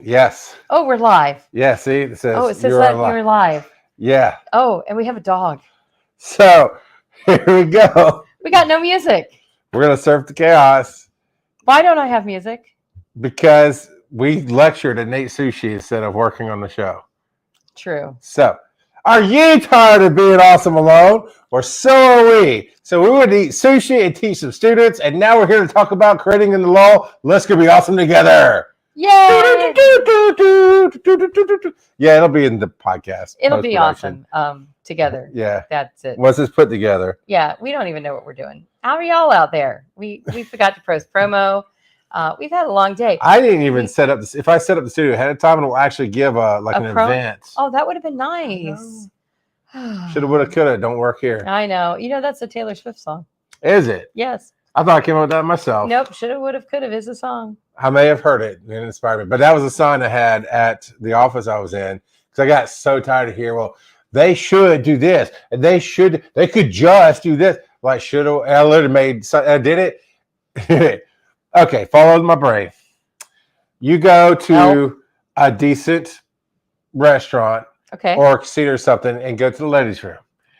Yes. Oh, we're live. Yeah, see, it Oh, says it says you're that on you're live. live. Yeah. Oh, and we have a dog. So here we go. We got no music. We're gonna surf the chaos Why don't I have music? because we lectured at Nate Sushi instead of working on the show. True. So, are you tired of being awesome alone? Or so are we. So we would eat sushi and teach some students, and now we're here to talk about creating in the lull. Let's go be awesome together. Yay! Yeah, it'll be in the podcast. It'll be post-production. awesome. Together. Yeah. That's it. Once it's put together. Yeah, we don't even know what we're doing. How are y'all out there? We forgot to post promo. We've had a long day. I didn't even set up this. If I set up the studio ahead of time, it'll actually give an event. Oh, that would have been nice. Shoulda, woulda, coulda. Don't work here. I know. You know that's a Taylor Swift song. Is it? Yes. I thought I came up with that myself. Nope. Shoulda, woulda, coulda is a song. I may have heard it. It inspired me. But that was a sign I had at the office I was in because I got so tired of hearing, well, they should do this and they could just do this. Like, shoulda. I literally I did it. Okay, follow my brain. You go to a decent restaurant or casino or something and go to the ladies' room.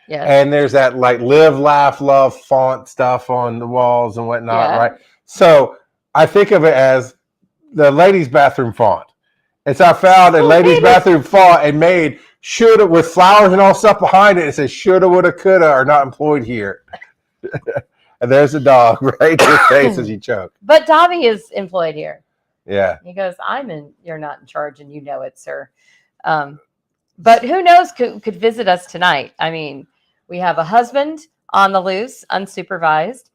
Yeah. And there's that like live, laugh, love font stuff on the walls and whatnot, right? So I think of it as the ladies' bathroom font. And so I found a ladies' bathroom font and made shoulda with flowers and all stuff behind it. It says shoulda, woulda, coulda are not employed here. And there's a dog right in your face as you choke. But Dobby is employed here. Yeah. He goes, you're not in charge and you know it, sir. But who knows could visit us tonight. I mean, we have a husband on the loose, unsupervised.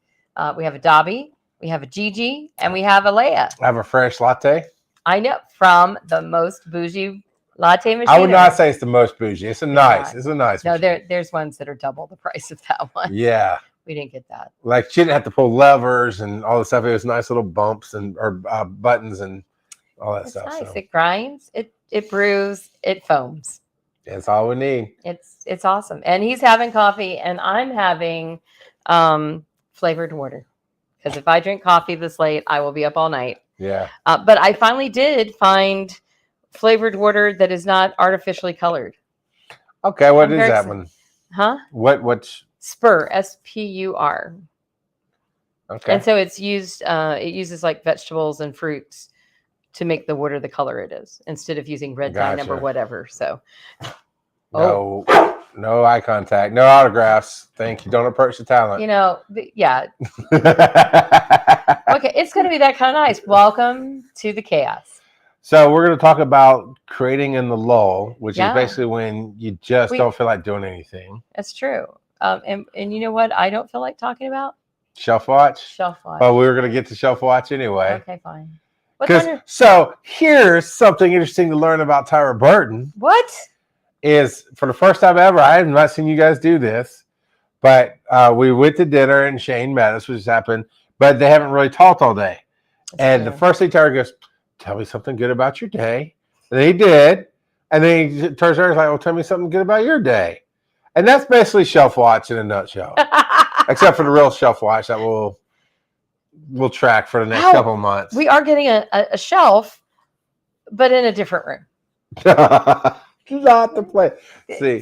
We have a Dobby, we have a Gigi, and we have a Leia. I have a fresh latte. I know, from the most bougie latte machine. I would not say it's the most bougie. It's a nice machine. No, there's ones that are double the price of that one. Yeah. We didn't get that. Like she didn't have to pull levers and all the stuff. It was nice little bumps or buttons and all that stuff. Nice. So. It grinds. It brews. It foams. That's all we need. It's awesome. And he's having coffee, and I'm having flavored water. Because if I drink coffee this late, I will be up all night. Yeah. But I finally did find flavored water that is not artificially colored. Okay, what is that one? Huh? What's Spur, SPUR. Okay. And so it uses like vegetables and fruits to make the water the color it is instead of using red dye number whatever. So no eye contact, no autographs. Thank you. Don't approach the talent. Yeah. Okay, it's going to be that kind of nice. Welcome to the chaos. So we're going to talk about creating in the lull, which is basically when you just don't feel like doing anything. That's true. And you know what I don't feel like talking about? Shelf watch? Shelf watch. Well, we were going to get to shelf watch anyway. Okay, fine. So here's something interesting to learn about Tyra Burton. What? Is for the first time ever, I have not seen you guys do this, but we went to dinner and Shane met us, which happened, but they haven't really talked all day. The first thing Tyra goes, tell me something good about your day. And he did. And then he turns around and is like, well, tell me something good about your day. And that's basically shelf watch in a nutshell. Except for the real shelf watch that we'll track for the next couple of months. We are getting a shelf, but in a different room. Not the place. See,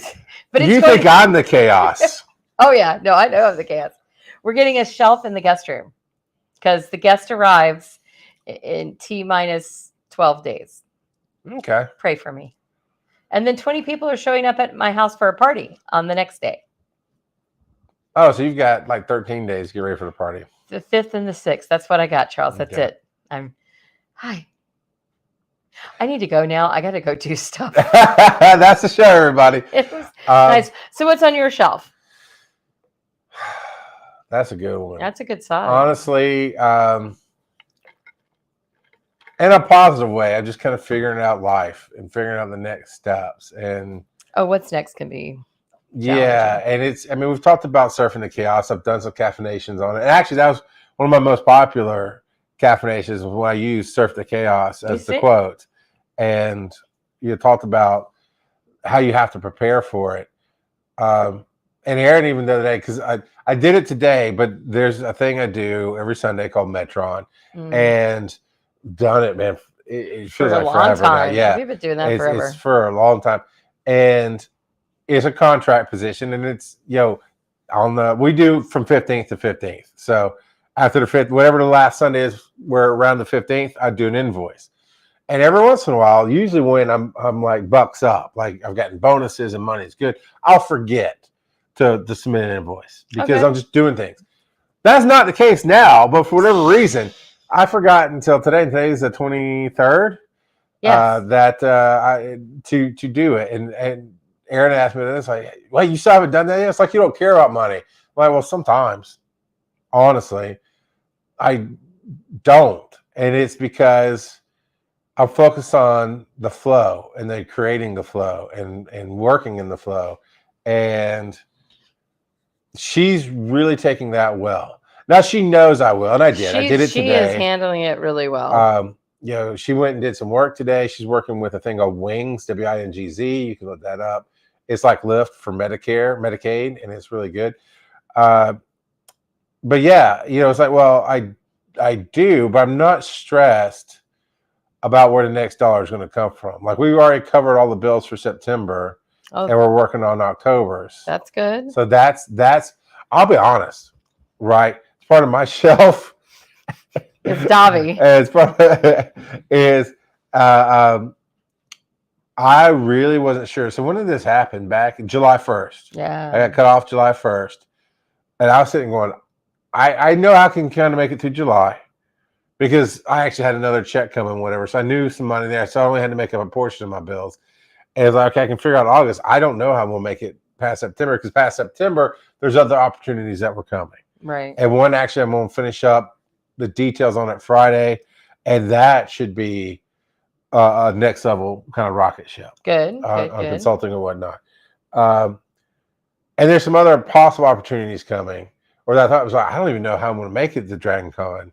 but you think I'm the chaos. Oh, yeah. No, I know I'm the chaos. We're getting a shelf in the guest room because the guest arrives in T-minus 12 days. Okay. Pray for me. And then 20 people are showing up at my house for a party on the next day. Oh, so you've got like 13 days to get ready for the party. The 5th and the 6th. That's what I got, Charles. That's it. Hi. I need to go now. I got to go do stuff. That's the show, everybody. It was nice. So what's on your shelf? That's a good one. That's a good size. Honestly, in a positive way, I'm just kind of figuring out life and figuring out the next steps. And what's next can be yeah, and we've talked about surfing the chaos. I've done some caffeinations on it. And actually, that was one of my most popular caffeinations when I used surf the chaos as the quote. And you talked about how you have to prepare for it. And Aaron, even the other day, because I did it today, but there's a thing I do every Sunday called Metron. And done it, man. it For feels a like long forever now. time. Yeah, We've been doing that it's forever. for a long time, and it's a contract position, and it's on the we do from 15th to 15th. So after the 5th, whatever the last Sunday is, we're around the 15th. I do an invoice, and every once in a while, usually when I'm like bucks up, like I've gotten bonuses and money's good, I'll forget to submit an invoice because Okay. I'm just doing things. That's not the case now, but for whatever reason, I forgot until today. And today's the 23rd. Yes. To do it, and Aaron asked me this, like, well, you still haven't done that yet? It's like you don't care about money. I'm like, well, sometimes, honestly, I don't, and it's because I'm focused on the flow and then creating the flow and working in the flow, and she's really taking that well. Now she knows I will, and I did. I did it She is today. handling it really well. She went and did some work today. She's working with a thing called Wings, Wingz. You can look that up. It's like Lyft for Medicare, Medicaid, and it's really good. Uh, but yeah, it's like, well, I do, but I'm not stressed about where the next dollar is going to come from. Like we've already covered all the bills for September, Oh, and we're working on October's. that's good. So that's. I'll be honest, right? It's part of my shelf. It's Davi. It's part is I really wasn't sure. So when did this happen? Back July 1st. Yeah. I got cut off July 1st. And I was sitting going, I know I can kind of make it through July because I actually had another check coming, whatever. So I knew some money there. So I only had to make up a portion of my bills. And it's like, okay, I can figure out August. I don't know how we'll make it past September because past September, there's other opportunities that were coming. Right. And one, actually, I'm going to finish up the details on it Friday. And that should be a next level kind of rocket ship. Good. On Good. consulting and whatnot. And there's some other possible opportunities coming where I thought it was like, I don't even know how I'm going to make it to Dragon Con.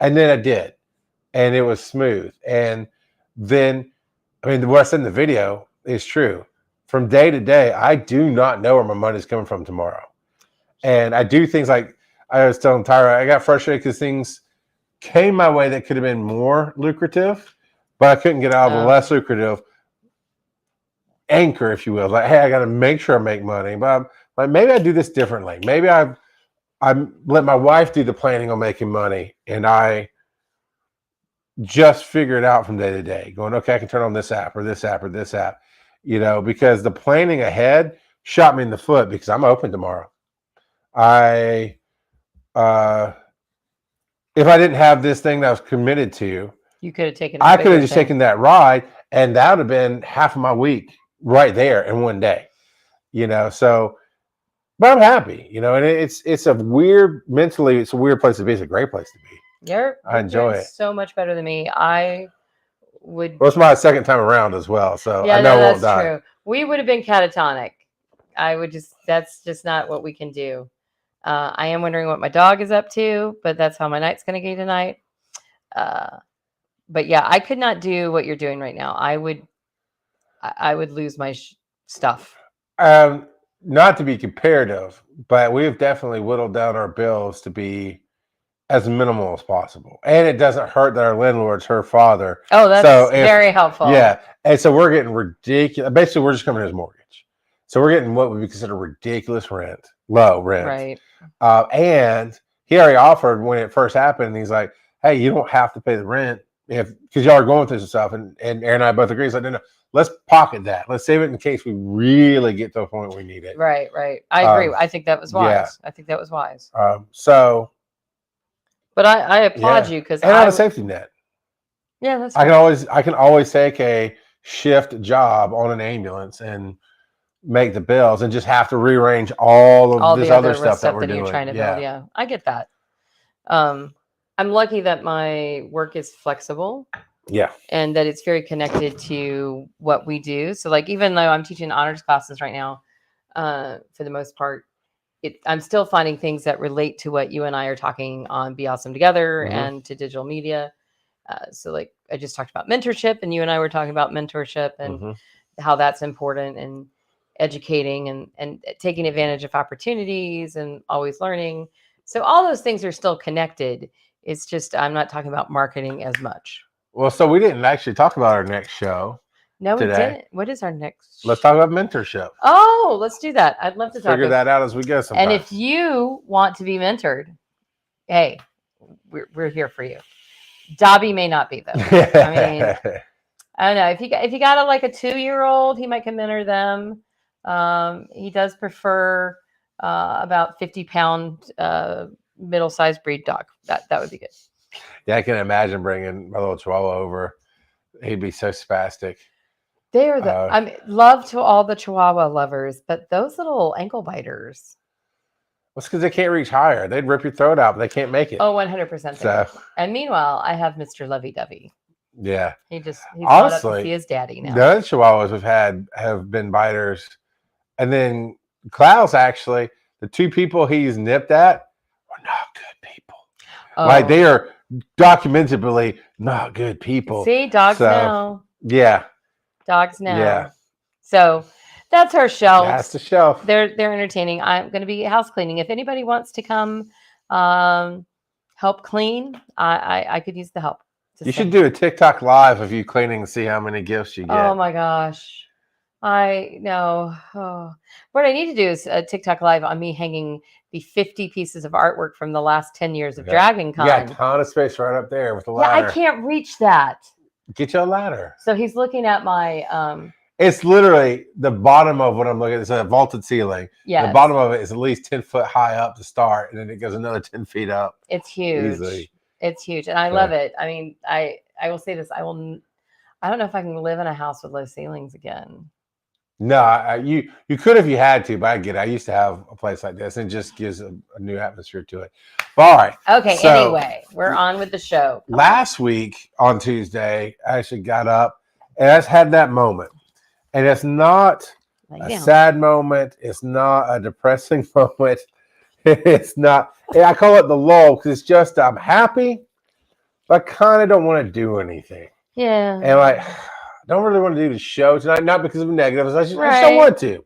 And then I did. And it was smooth. And then, I mean, what I said in the video is true. From day to day, I do not know where my money's coming from tomorrow. And I do things like I was telling Tyra, I got frustrated because things came my way that could have been more lucrative, but I couldn't get out of the less lucrative anchor, if you will. Like, hey, I got to make sure I make money, but I'm like, maybe I do this differently. Maybe I let my wife do the planning on making money, and I just figure it out from day to day. Going, okay, I can turn on this app or this app or this app, because the planning ahead shot me in the foot because I'm open tomorrow. If I didn't have this thing that I was committed to, you could have taken. I could have just taken that ride, and that would have been half of my week right there in one day. So, but I'm happy. And it's a weird mentally. It's a weird place to be. It's a great place to be. I enjoy it so much better than me. I would. Well, it's my second time around as well, so Yeah, I know no, I won't that's die. true. We would have been catatonic. I would just. That's just not what we can do. I am wondering what my dog is up to, but that's how my night's going to go tonight. But yeah, I could not do what you're doing right now. I would lose my stuff. Not to be comparative, but we've definitely whittled down our bills to be as minimal as possible, and it doesn't hurt that our landlord's her father. Oh, that's very helpful. Yeah, and so we're getting ridiculous. Basically, we're just covering his mortgage, so we're getting what would be considered ridiculous rent, low rent, right? And he already offered when it first happened. And he's like, "Hey, you don't have to pay the rent because y'all are going through some stuff." And Aaron and I both agree. He's like, "No, let's pocket that. Let's save it in case we really get to a point where we need it." Right. I agree. I think that was wise. Yeah. I think that was wise. But I applaud you because I have a safety net. Yeah, that's. I can always take a shift job on an ambulance and make the bills, and just have to rearrange all of this other stuff that we're doing. You're trying to build. Yeah, I get that. I'm lucky that my work is flexible. Yeah. And that it's very connected to what we do. So like, even though I'm teaching honors classes right now, for the most part, I'm still finding things that relate to what you and I are talking on Be Awesome Together and to digital media. So like I just talked about mentorship, and you and I were talking about mentorship and how that's important, and educating and taking advantage of opportunities and always learning. So all those things are still connected. It's just, I'm not talking about marketing as much. Well, so we didn't actually talk about our next show No, we today. didn't. What is our next? Let's talk about mentorship. Oh, let's do that. I'd love to talk Figure about that out as we go sometime. And if you want to be mentored, hey, we're here for you. Dobby may not be though. I mean, I don't know if you got a 2-year-old, he might can mentor them. He does prefer about 50-pound middle-sized breed dog. That would be good. Yeah, I can imagine bringing my little Chihuahua over. He'd be so spastic. They are I mean, love to all the Chihuahua lovers, but those little ankle biters. Well, it's because they can't reach higher. They'd rip your throat out, but they can't make it. Oh, 100%. So, and meanwhile, I have Mr. Lovey-Dovey. yeah. He's Honestly, honestly to see his daddy now. The other Chihuahuas we've had have been biters. And then Klaus, actually, the 2 people he's nipped at are not good people. Oh. They are documentably not good people. See, dogs know. Yeah. Dogs know. Yeah. So that's our shelf. That's the shelf. They're entertaining. I'm going to be house cleaning. If anybody wants to come help clean, I could use the help. You should do a TikTok live of you cleaning and see how many gifts you get. Oh my gosh. I know. Oh. What I need to do is a TikTok live on me hanging the 50 pieces of artwork from the last 10 years of Dragon Con. You got a ton of space right up there with the ladder. Yeah, I can't reach that. Get you a ladder. So he's looking at my it's literally the bottom of what I'm looking at. It's a vaulted ceiling. Yeah. The bottom of it is at least 10 foot high up to start, and then it goes another 10 feet up. It's huge. Easily. It's huge. And I love it. I mean, I will say this. I don't know if I can live in a house with low ceilings again. No, you could if you had to, but I get it. I used to have a place like this, and it just gives a new atmosphere to it. But, all right. Okay. So, anyway, we're on with the show. Last week on Tuesday, I actually got up and I just had that moment. And it's not a sad moment. It's not a depressing moment. It's not. I call it the lull because it's just I'm happy, but I kind of don't want to do anything. Yeah. And I don't really want to do the show tonight, not because of negatives. I just don't want to.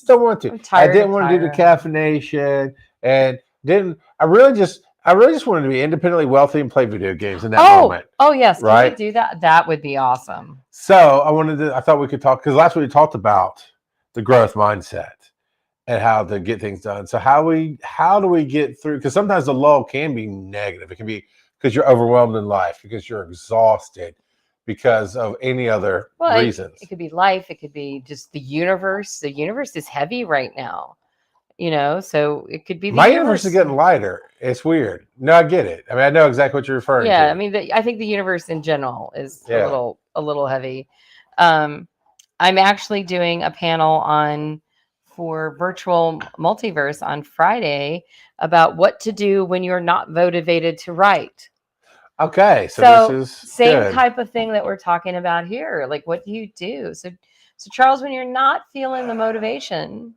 Don't want to. I didn't want to do the caffeination, and I really just wanted to be independently wealthy and play video games in that moment. Oh yes, right? Can we do that? That would be awesome. So I thought we could talk because last week we talked about the growth mindset and how to get things done. So how do we get through? Because sometimes the lull can be negative. It can be because you're overwhelmed in life, because you're exhausted, because of any other reasons. It could be life. It could be just the universe. The universe is heavy right now. So it could be my universe is getting lighter. It's weird. No, I get it. I mean, I know exactly what you're referring to. Yeah, I mean, I think the universe in general is a little heavy. I'm actually doing a panel for virtual multiverse on Friday about what to do when you're not motivated to write. Okay, so this is same good. Type of thing that we're talking about here. Like, what do you do? So Charles, when you're not feeling the motivation,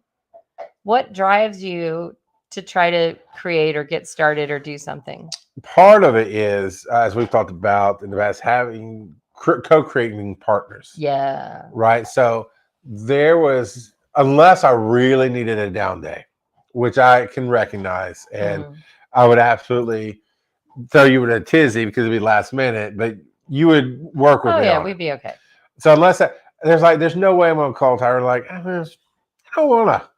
what drives you to try to create or get started or do something? Part of it is, as we've talked about in the past, having co-creating partners. Yeah. Right. So there was, unless I really needed a down day, which I can recognize, and I would absolutely throw you in a tizzy because it'd be last minute, but you would work with me. Oh yeah, we'd be okay. So unless there's no way I'm going to call Tyra I don't want to.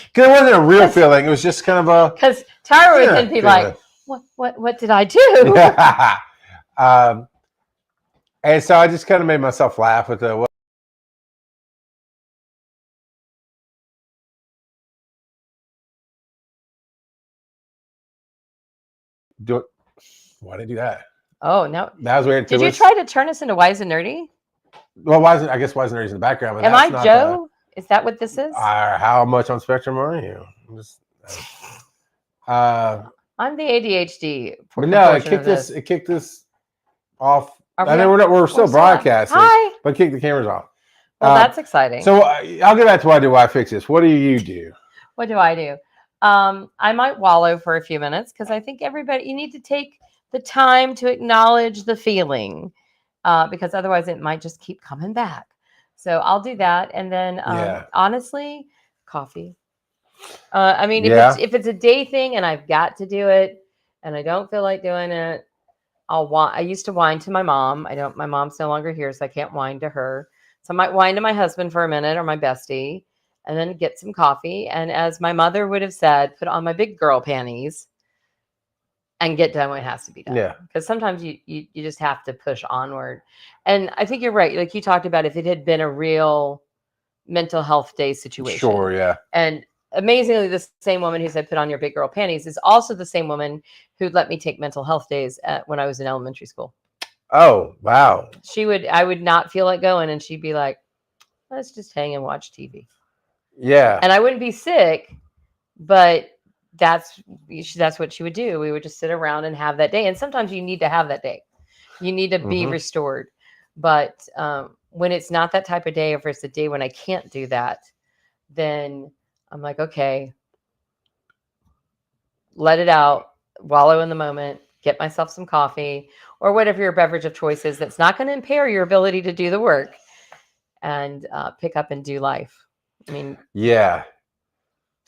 Because it wasn't a real feeling. It was just kind of a. Because Tyra would then be like, "What did I do?" Yeah. And so I just kind of made myself laugh with the. Why did I do that? Oh no, that was weird. Did you try to turn us into Wise and Nerdy? Well, Wise and Nerdy's in the background. But Am I Joe? Is that what this is? How much on spectrum are you? I'm the ADHD. But no, it kicked this off. I mean, we're still broadcasting. Hi. But kick the cameras off. Well, that's exciting. So I'll get back to what I do. Why fix this? What do you do? What do I do? I might wallow for a few minutes because I think you need to take the time to acknowledge the feeling because otherwise it might just keep coming back. So I'll do that. And then honestly, coffee. I mean, if it's a day thing and I've got to do it and I don't feel like doing it, I used to whine to my mom. I don't. My mom's no longer here, so I can't whine to her. So I might whine to my husband for a minute or my bestie, and then get some coffee. And as my mother would have said, put on my big girl panties and get done what has to be done. Yeah. Because sometimes you just have to push onward. And I think you're right. Like you talked about, if it had been a real mental health day situation. Sure, yeah. And amazingly, the same woman who said put on your big girl panties is also the same woman who'd let me take mental health days when I was in elementary school. Oh, wow. I would not feel like going, and she'd be like, let's just hang and watch TV. Yeah. And I wouldn't be sick, but that's what she would do. We would just sit around and have that day. And sometimes you need to have that day. You need to be restored. But when it's not that type of day, or if it's a day when I can't do that, then I'm like, okay, let it out, wallow in the moment, get myself some coffee or whatever your beverage of choice is that's not going to impair your ability to do the work, and pick up and do life. I mean, yeah.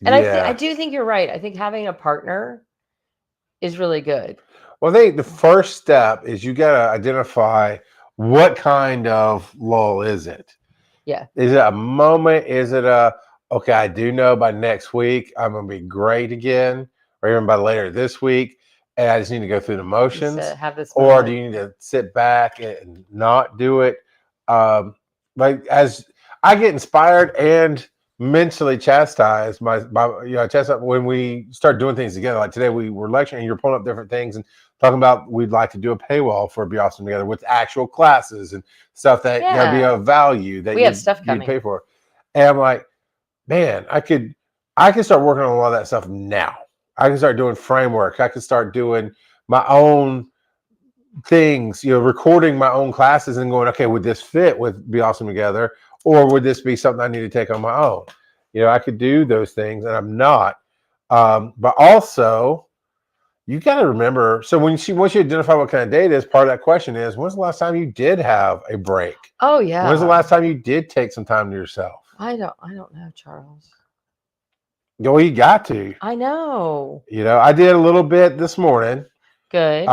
And I do think you're right. I think having a partner is really good. Well, I think the first step is you got to identify what kind of lull is it? Yeah. Is it a moment? Is it okay, I do know by next week I'm going to be great again, or even by later this week, and I just need to go through the motions? Have this or moment. do you need to sit back and not do it? Like as I get inspired and mentally chastised chastised when we start doing things together. Like today we were lecturing, you're pulling up different things and talking about we'd like to do a paywall for Be Awesome Together with actual classes and stuff that there'd be of value that we have stuff coming. you'd pay for. And I'm like, man, I could start working on a lot of that stuff now. I can start doing framework. I can start doing my own things, recording my own classes and going, okay, would this fit with Be Awesome Together? Or would this be something I need to take on my own? I could do those things, and I'm not. But also, you got to remember. So once you identify what kind of day it is, part of that question is, when's the last time you did have a break? Oh yeah. When's the last time you did take some time to yourself? I don't know, Charles. Well, you got to. I know. I did a little bit this morning. Good.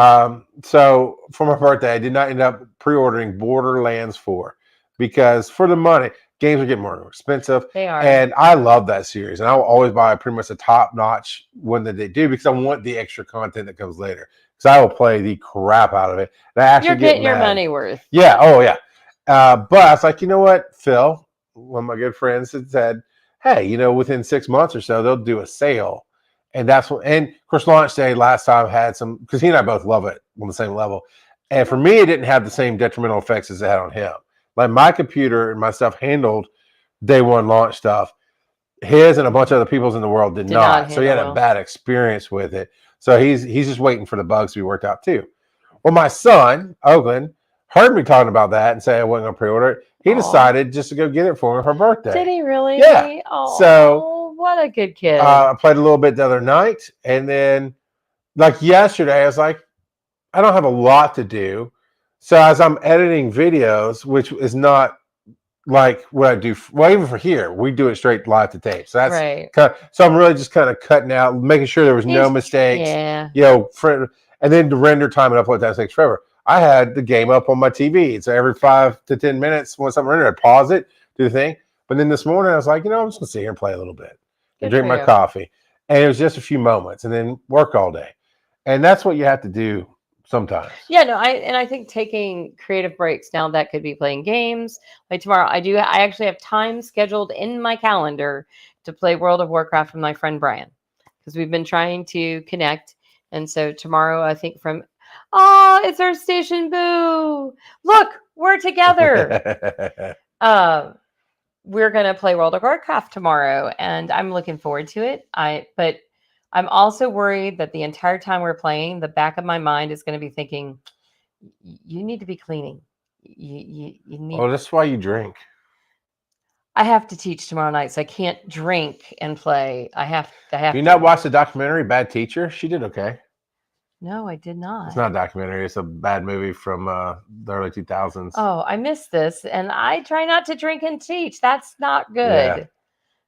So for my birthday, I did not end up pre-ordering Borderlands 4 because for the money, games are getting more expensive. They are. And I love that series. And I will always buy pretty much a top-notch one that they do because I want the extra content that comes later. Because I will play the crap out of it. And I actually You're getting your money worth. Yeah. Oh, yeah. But I was like, you know what, Phil, one of my good friends had said, hey, within 6 months or so, they'll do a sale. And that's what, and of course, launch day last time had some, because he and I both love it on the same level. And for me, it didn't have the same detrimental effects as it had on him. Like my computer and my stuff handled day one launch stuff. His and a bunch of other people's in the world did not. So he had a bad experience with it. So he's just waiting for the bugs to be worked out too. Well, my son, Oakland, heard me talking about that and say I wasn't going to pre-order it. He decided just to go get it for me for her birthday. Did he really? Yeah. Oh, so what a good kid. I played a little bit the other night. And then like yesterday, I was like, I don't have a lot to do. So as I'm editing videos, which is not like what I do, well, even for here, we do it straight live to tape. So that's right. So I'm really just kind of cutting out, making sure there was no mistakes. Yeah. And then the render time and upload time takes forever. I had the game up on my TV. So every 5 to 10 minutes, once I'm rendered, I pause it, do the thing. But then this morning, I was like, I'm just going to sit here and play a little bit and drink my coffee. And it was just a few moments and then work all day. And that's what you have to do sometimes. Yeah, no, I think taking creative breaks now, that could be playing games. Like tomorrow, I actually have time scheduled in my calendar to play World of Warcraft with my friend Brian, because we've been trying to connect. And so tomorrow, I think it's our station boo. Look, we're together. We're going to play World of Warcraft tomorrow, and I'm looking forward to it. But I'm also worried that the entire time we're playing, the back of my mind is going to be thinking, you need to be cleaning. You need. Oh, that's why you drink. I have to teach tomorrow night, so I can't drink and play. I have. You not watch the documentary Bad Teacher? She did okay. No, I did not. It's not a documentary. It's a bad movie from the early 2000s. Oh, I missed this, and I try not to drink and teach. That's not good. Yeah.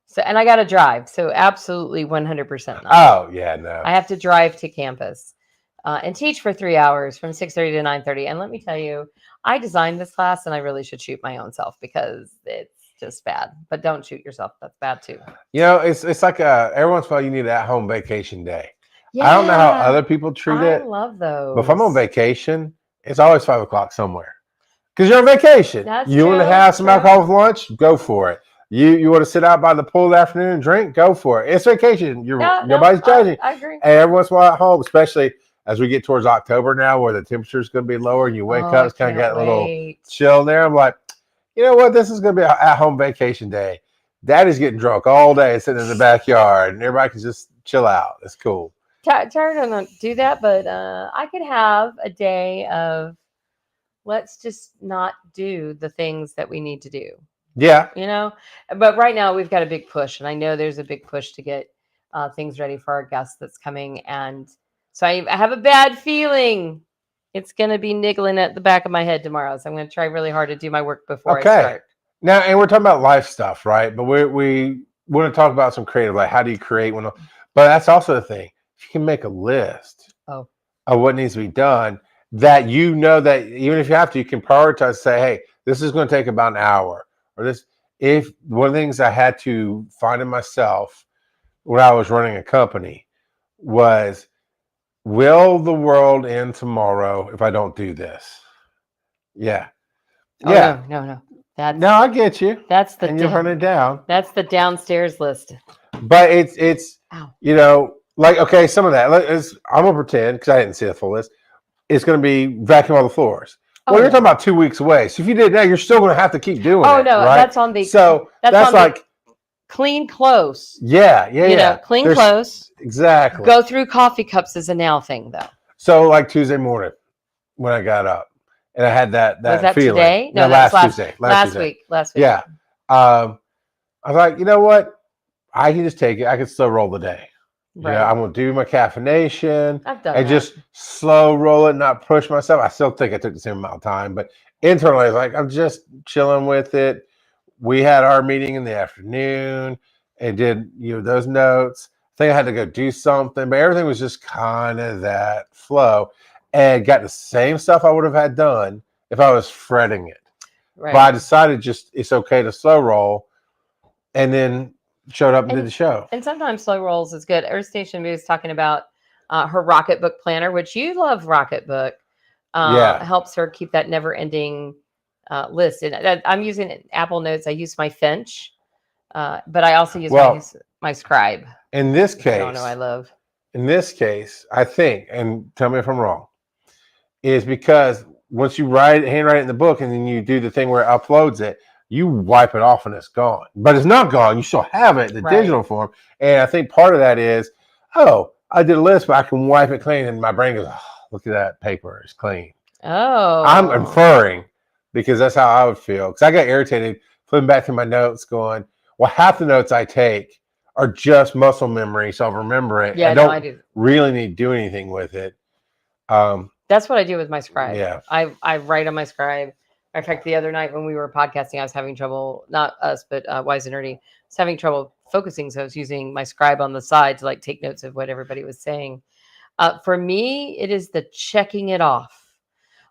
So, and I got to drive. So absolutely 100% not. Oh, yeah, no. I have to drive to campus. and teach for 3 hours from 6:30 to 9:30. And let me tell you, I designed this class, and I really should shoot my own self because it's just bad. But don't shoot yourself; that's bad too. It's like every once in a while you need an at-home vacation day. I don't know how other people treat I it, love those. but if I'm on vacation, it's always 5 o'clock somewhere because you're on vacation. That's You want to true, have some alcohol with lunch? Go for it. You want to sit out by the pool that afternoon and drink? Go for it. It's vacation. Nobody's judging. I agree. And every once in a while at home, especially as we get towards October now, where the temperature is going to be lower, and you wake up, it's kind of got a little chill there. I'm like, you know what? This is going to be an at-home vacation day. Daddy's getting drunk all day, sitting in the backyard, and everybody can just chill out. It's cool. Tyra doesn't do that, but I could have a day of let's just not do the things that we need to do. Yeah. But right now we've got a big push, and I know there's a big push to get things ready for our guest that's coming. And so I have a bad feeling it's going to be niggling at the back of my head tomorrow. So I'm going to try really hard to do my work before I start. Now, and we're talking about life stuff, right? But we want to talk about some creative, like how do you create one? But that's also the thing. If you can make a list of what needs to be done, that that even if you have to, you can prioritize, say, hey, this is going to take about an hour. Or this, if one of the things I had to find in myself when I was running a company was, will the world end tomorrow if I don't do this? Yeah. No. No, I get you. That's the and you run it down. That's the downstairs list. But it's like, okay, some of that. I'm gonna pretend because I didn't see the full list. It's gonna be vacuum all the floors. Well, you're talking about 2 weeks away. So if you did that, you're still gonna have to keep doing it. Oh no, right? That's on the. So that's like clean clothes. Yeah. Clean clothes. Exactly. Go through coffee cups is a now thing, though. So like Tuesday morning when I got up. And I had that was that feeling. Today? No, last Tuesday. Last week. Yeah. I was like, you know what? I can just take it. I can still roll the day. Right. I'm going to do my caffeination. I've done and just slow roll it, not push myself. I still think I took the same amount of time. But internally, I was like, I'm just chilling with it. We had our meeting in the afternoon and did those notes. I think I had to go do something. But everything was just kind of that flow. And got the same stuff I would have had done if I was fretting it. Right. But I decided it's okay to slow roll, and then showed up and did the show. And sometimes slow rolls is good. Earth Station Boo is talking about her Rocketbook planner, which you love. Rocketbook helps her keep that never-ending list. And I'm using Apple Notes. I use my Finch, but I also use my Scribe. In this case, I don't know. I love. In this case, I think, and tell me if I'm wrong, is because once you handwrite it in the book and then you do the thing where it uploads it, you wipe it off and it's gone. But it's not gone. You still have it in the digital form. And I think part of that is, I did a list, but I can wipe it clean. And my brain goes, look at that paper. It's clean. Oh. I'm inferring because that's how I would feel. Because I got irritated flipping back to my notes going, well, half the notes I take are just muscle memory. So I'll remember it. Yeah, I do. Really need to do anything with it. That's what I do with my Scribe. Yeah. I write on my Scribe. In fact, the other night when we were podcasting, I was having trouble, not us, but Wise and Nerdy, I was having trouble focusing. So I was using my Scribe on the side to take notes of what everybody was saying. For me, it is the checking it off.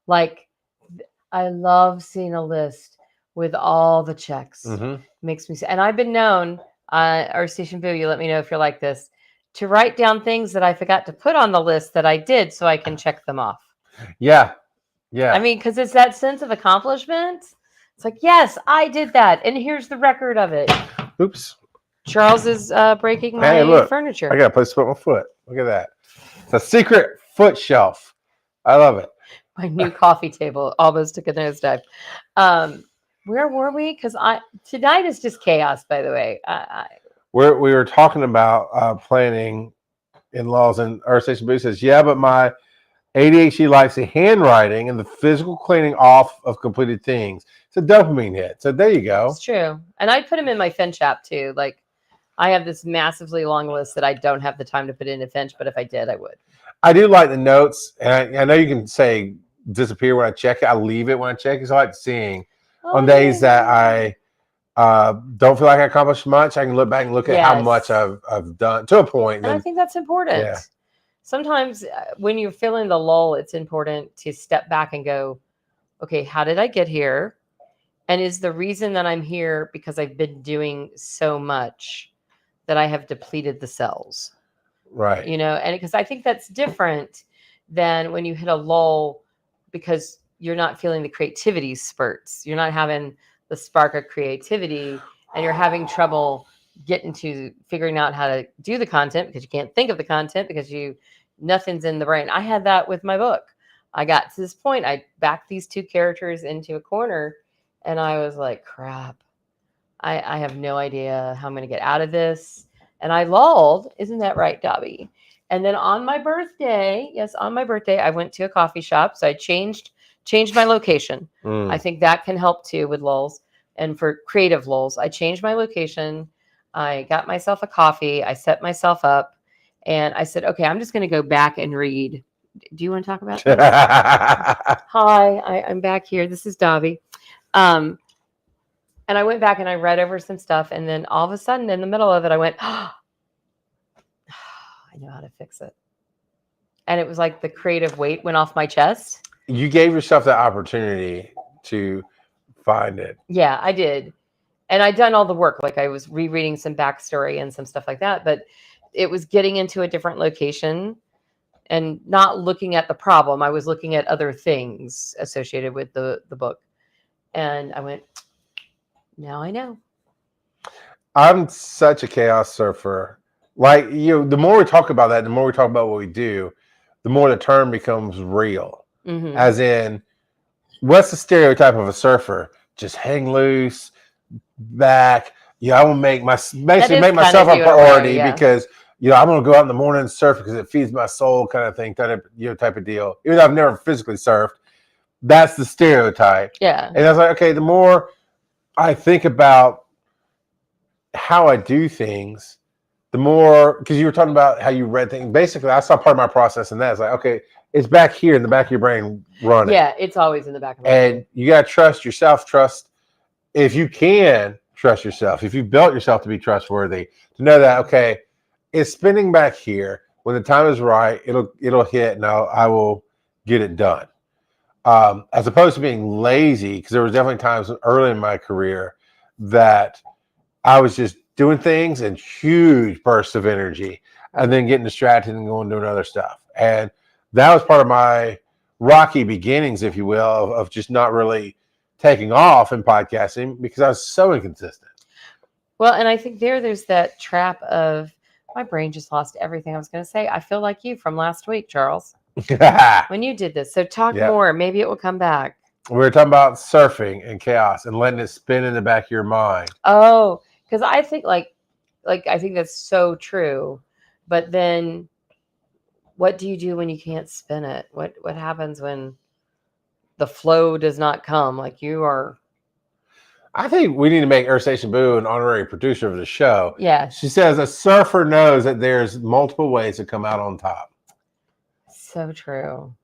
I love seeing a list with all the checks. Mm-hmm. Makes me, and I've been known, our Station Boo, you let me know if you're like this, to write down things that I forgot to put on the list that I did so I can check them off. Yeah. I mean, because it's that sense of accomplishment. It's like, yes, I did that. And here's the record of it. Oops. Charles is breaking my furniture. I got a place to put my foot. Look at that. It's a secret foot shelf. I love it. My new coffee table almost took a nosedive. Where were we? Because tonight is just chaos, by the way. We were talking about planning in-laws, and our Station Boo says, yeah, but my ADHD likes the handwriting and the physical cleaning off of completed things. It's a dopamine hit. So there you go. It's true. And I put them in my Finch app too. I have this massively long list that I don't have the time to put in a Finch, but if I did, I would. I do like the notes. And I know you can say disappear when I check it. I leave it when I check it. So I like seeing on days that I don't feel like I accomplished much. I can look back and look at how much I've done to a point. And I think that's important. Yeah. sometimes when you're feeling the lull, it's important to step back and go, okay, how did I get here? And is the reason that I'm here because I've been doing so much that I have depleted the cells? Right. And because I think that's different than when you hit a lull because you're not feeling the creativity spurts. You're not having the spark of creativity and you're having trouble getting to figuring out how to do the content because you can't think of the content because nothing's in the brain. I had that with my book. I got to this point, I backed these two characters into a corner and I was like, crap, I have no idea how I'm going to get out of this. And I lulled. Isn't that right, Dobby? And then on my birthday, yes, on my birthday, I went to a coffee shop. So I changed my location. I think that can help too with lulls and for creative lulls. I changed my location. I got myself a coffee. I set myself up and I said, okay, I'm just going to go back and read. Do you want to talk about this? Hi, I'm back here. This is Dobby. And I went back and I read over some stuff. And then all of a sudden in the middle of it, I went, oh, I know how to fix it. And it was like the creative weight went off my chest. You gave yourself the opportunity to find it. Yeah, I did. And I'd done all the work. Like I was rereading some backstory and some stuff like that. But it was getting into a different location and not looking at the problem. I was looking at other things associated with the book. And I went, now I know. I'm such a chaos surfer. Like, the more we talk about that, the more we talk about what we do, the more the term becomes real. Mm-hmm. As in, what's the stereotype of a surfer? Just hang loose, back. I will make myself a priority because I'm going to go out in the morning and surf because it feeds my soul, kind of thing, type of deal. Even though I've never physically surfed, that's the stereotype. Yeah. And I was like, okay, the more I think about how I do things, the more, because you were talking about how you read things. Basically, I saw part of my process in that. It's like, okay, it's back here in the back of your brain running. Yeah, it's always in the back of my brain. And you got to trust yourself. If you can trust yourself, if you built yourself to be trustworthy, to know that, okay, it's spinning back here. When the time is right, it'll hit and I will get it done. As opposed to being lazy, because there was definitely times early in my career that I was just doing things in huge bursts of energy and then getting distracted and going doing other stuff. And that was part of my rocky beginnings, if you will, of just not really taking off in podcasting because I was so inconsistent. Well, and I think there's that trap of my brain just lost everything I was going to say. I feel like you from last week, Charles. When you did this. So talk more. Maybe it will come back. We were talking about surfing and chaos and letting it spin in the back of your mind. Oh, because I think like I think that's so true. But then what do you do when you can't spin it? What happens when the flow does not come? Like you are. I think we need to make Earth Station Boo an honorary producer of the show. Yeah. She says a surfer knows that there's multiple ways to come out on top. So true.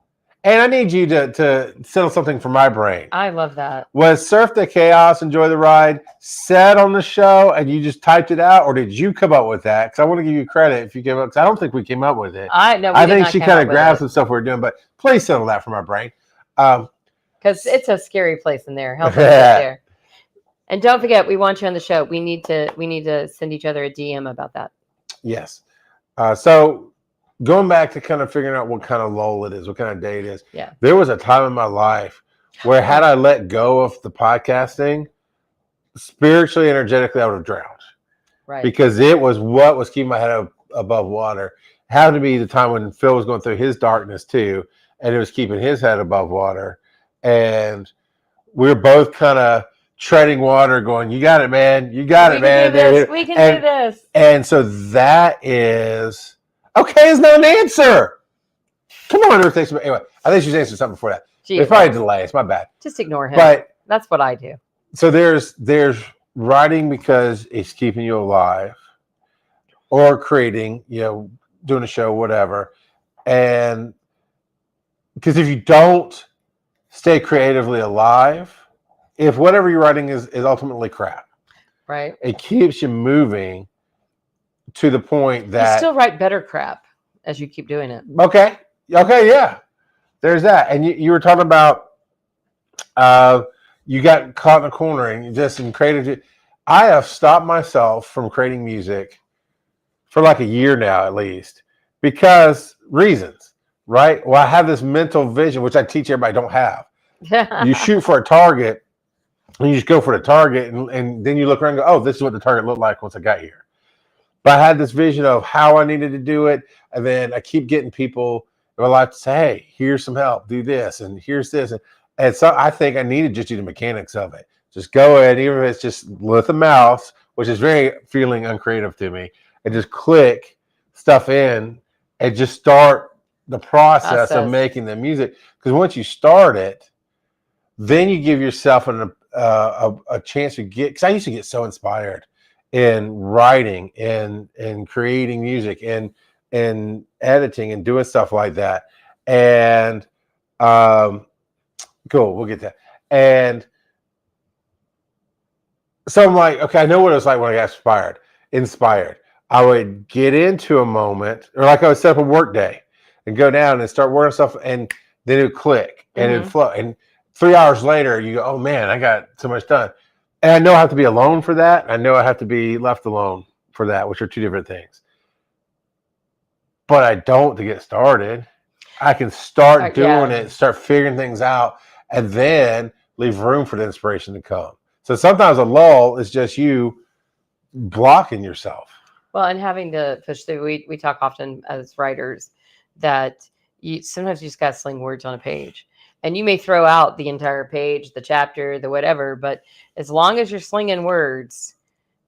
And I need you to settle something for my brain. I love that. Was Surf the Chaos, Enjoy the Ride said on the show and you just typed it out, or did you come up with that? Because I want to give you credit if you came up, because I don't think we came up with it. I think she kind of grabbed some stuff we were doing, but please settle that for my brain. Because it's a scary place in there. Help us get there. And don't forget, we want you on the show. We need to send each other a DM about that. Yes. So going back to kind of figuring out what kind of lull it is, what kind of day it is. Yeah. There was a time in my life where had I let go of the podcasting, spiritually, energetically, I would have drowned. Right. Because it was what was keeping my head above water. It happened to be the time when Phil was going through his darkness too, and it was keeping his head above water. And we were both kind of treading water going, you got it, man. You got it, man. We can do this. And so that is... okay is not an answer. Come on, Earth Station. Anyway, I think she's answered something before that. There's probably a delay. It's my bad. Just ignore him. But that's what I do. So there's writing because it's keeping you alive, or creating, doing a show, whatever. And because if you don't stay creatively alive, if whatever you're writing is ultimately crap, right? It keeps you moving to the point that you still write better crap. as you keep doing it. Okay. Okay. Yeah. There's that. And you were talking about you got caught in a corner and you just in creative. I have stopped myself from creating music for like a year now, at least, because reasons, right? Well, I have this mental vision, which I teach everybody don't have. You shoot for a target and you just go for the target, and then you look around and go, oh, this is what the target looked like once I got here. But I had this vision of how I needed to do it. And then I keep getting people who are like to say, hey, here's some help, do this, and here's this. And so I think I need to just do the mechanics of it. Just go ahead, even if it's just with a mouse, which is very feeling uncreative to me, and just click stuff in and just start the process of making the music. Because once you start it, then you give yourself a chance to get, because I used to get so inspired in writing and creating music and editing and doing stuff like that. And cool, we'll get that. And so I'm like, okay, I know what it was like when I got inspired. I would get into a moment, or like I would set up a work day and go down and start working stuff, and then it would click and it'd flow. And 3 hours later, you go, oh man, I got so much done. And I know I have to be alone for that. I know I have to be left alone for that, which are two different things. But I don't to get started. I can start doing it, start figuring things out, and then leave room for the inspiration to come. So sometimes a lull is just you blocking yourself. Well, and having to push through. We talk often as writers that sometimes you just got to sling words on a page. And you may throw out the entire page, the chapter, the whatever, but as long as you're slinging words,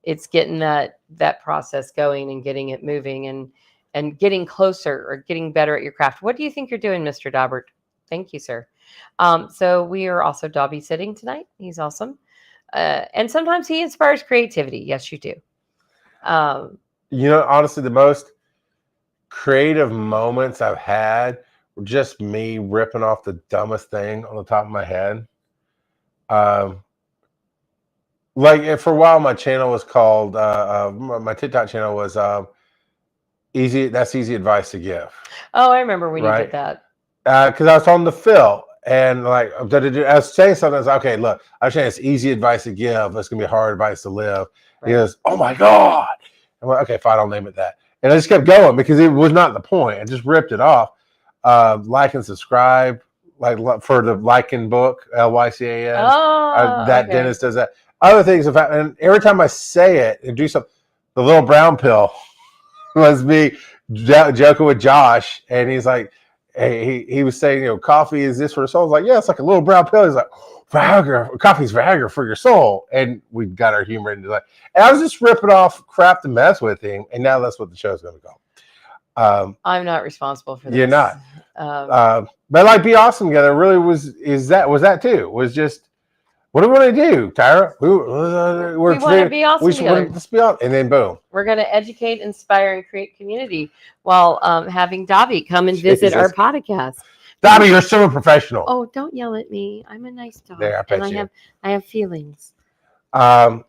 it's getting that process going and getting it moving and getting closer or getting better at your craft. What do you think you're doing, Mr. Daubert? Thank you, sir. So we are also Dobby sitting tonight. He's awesome. And sometimes he inspires creativity. Yes, you do. Honestly, the most creative moments I've had were just me ripping off the dumbest thing on the top of my head. Like for a while, my channel was called, my TikTok channel was easy. That's easy advice to give. Oh, I remember when you did that. Because I was on the Phil, and like I was saying something. I was like, okay, look, I'm saying it's easy advice to give. It's gonna be hard advice to live. Right. He goes, oh my god. I'm like, okay, fine, I'll name it that. And I just kept going because it was not the point. I just ripped it off. Like and subscribe, like for the Lycan book, LYCAN. That okay. Dennis does that. Other things have happened, and every time I say it and do something, the little brown pill was me joking with Josh, and he's like, hey, he was saying, coffee is this for the soul. I was like, yeah, it's like a little brown pill. He's like, Viagra, coffee's Viagra for your soul. And we got our humor into that. And I was just ripping off crap to mess with him, and now that's what the show's going to go. I'm not responsible for this. You're not. But like Be Awesome Together really was that too. Was just, what do we want to do, Tyra? We want to be awesome together. Let's be awesome. And then boom. We're going to educate, inspire, and create community while having Dobby come and visit our podcast. Dobby, you're so professional. Oh, don't yell at me. I'm a nice dog. There, I have feelings. So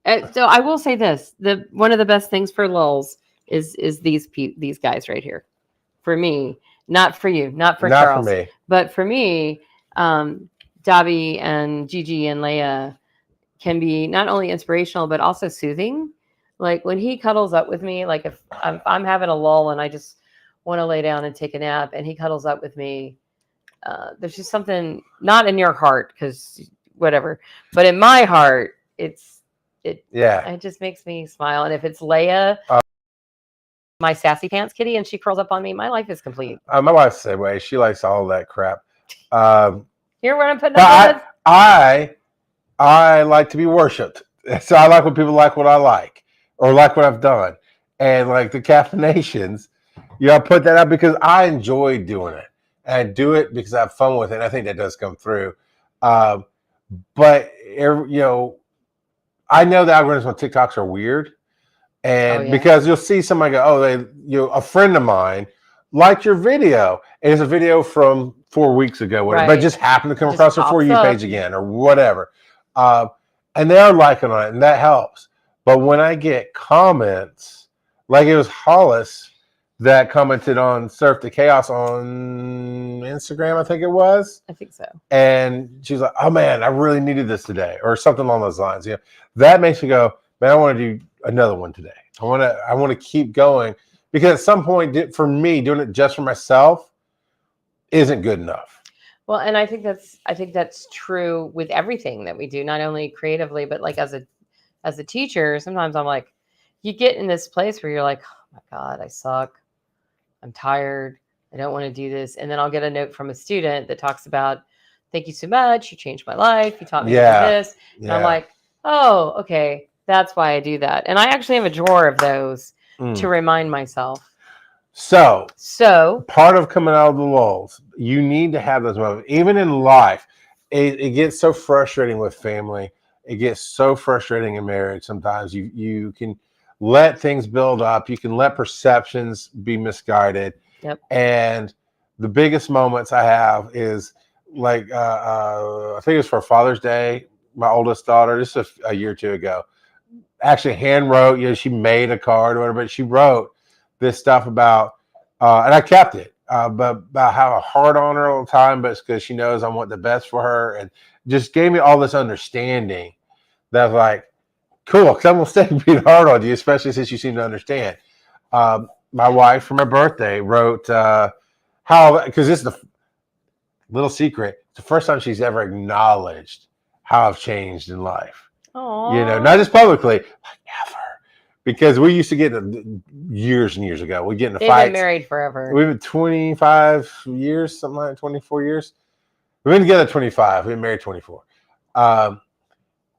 I will say this. One of the best things for lulls is these guys right here. For me, not for you, not for Charles. For me. But for me, Dobby and Gigi and Leia can be not only inspirational, but also soothing. Like when he cuddles up with me, like if I'm having a lull and I just want to lay down and take a nap and he cuddles up with me, there's just something not in your heart because whatever, but in my heart, it just makes me smile. And if it's Leia, my sassy pants kitty, and she curls up on me, my life is complete. My wife's the same way. She likes all that crap. You're where I'm putting up I like to be worshipped. So I like when people like what I like or like what I've done. And like the caffeinations, I put that out because I enjoy doing it. And I do it because I have fun with it. And I think that does come through. But, I know the algorithms on TikToks are weird. And because you'll see somebody go, a friend of mine liked your video. And it's a video from 4 weeks ago, whatever, but it just happened to come across their For You page again or whatever. And they are liking on it, and that helps. But when I get comments, like it was Hollis that commented on Surf to Chaos on Instagram, I think it was. I think so. And she's like, "Oh man, I really needed this today," or something along those lines. That makes me go, "Man, I want to do another one today. I want to keep going because at some point, for me, doing it just for myself isn't good enough." Well, and I think that's true with everything that we do, not only creatively, but like as a teacher. Sometimes I'm like, you get in this place where you're like, "Oh my God, I suck. I'm tired. I don't want to do this." And then I'll get a note from a student that talks about, "Thank you so much. You changed my life. You taught me to do this." And I'm like, "Oh, okay. That's why I do that." And I actually have a drawer of those to remind myself. So So part of coming out of the lulls, you need to have those moments. Even in life, it gets so frustrating with family. It gets so frustrating in marriage. Sometimes you can let things build up. You can let perceptions be misguided. Yep. And the biggest moments I have is like I think it was for Father's Day. My oldest daughter, this is a year or two ago, actually hand wrote. She made a card or whatever, but she wrote this stuff about, and I kept it, but about how hard on her all the time, but it's because she knows I want the best for her, and just gave me all this understanding that's like, cool, because I'm going to stay being hard on you, especially since you seem to understand. My wife, for my birthday, wrote how, because this is the little secret, it's the first time she's ever acknowledged how I've changed in life. Aww. Not just publicly, like ever. Because we used to get years and years ago. We get in the fights. They've been married forever. We've been 25 years, something like 24 years. We've been together 25. We've been married 24.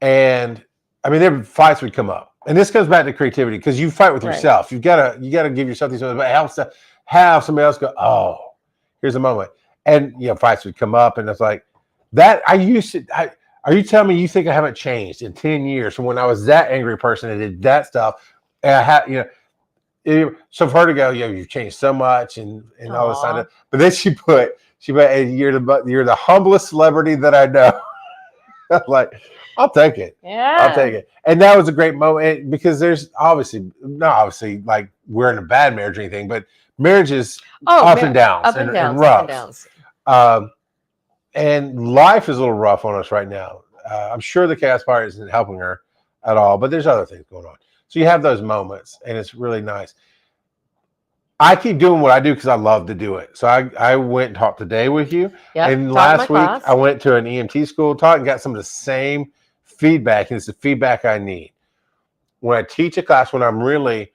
And I mean, there fights would come up, and this comes back to creativity because you fight with yourself. You gotta give yourself these moments, but it helps to have somebody else go, "Oh, here's a moment," and fights would come up, and it's like that. I used to. Are you telling me you think I haven't changed in 10 years from when I was that angry person and did that stuff? And I had, so for her to go, you've changed so much and all this kind of, but then she put, hey, you're the humblest celebrity that I know. Like, I'll take it. Yeah. I'll take it. And that was a great moment because there's obviously like we're in a bad marriage or anything, but marriage is ups and downs and rough. And life is a little rough on us right now. I'm sure the chaos part isn't helping her at all, but there's other things going on. So you have those moments, and it's really nice. I keep doing what I do because I love to do it. So I went and talked today with you. Yep, and last week, I went to an EMT school talk and got some of the same feedback, and it's the feedback I need. When I teach a class, when I'm really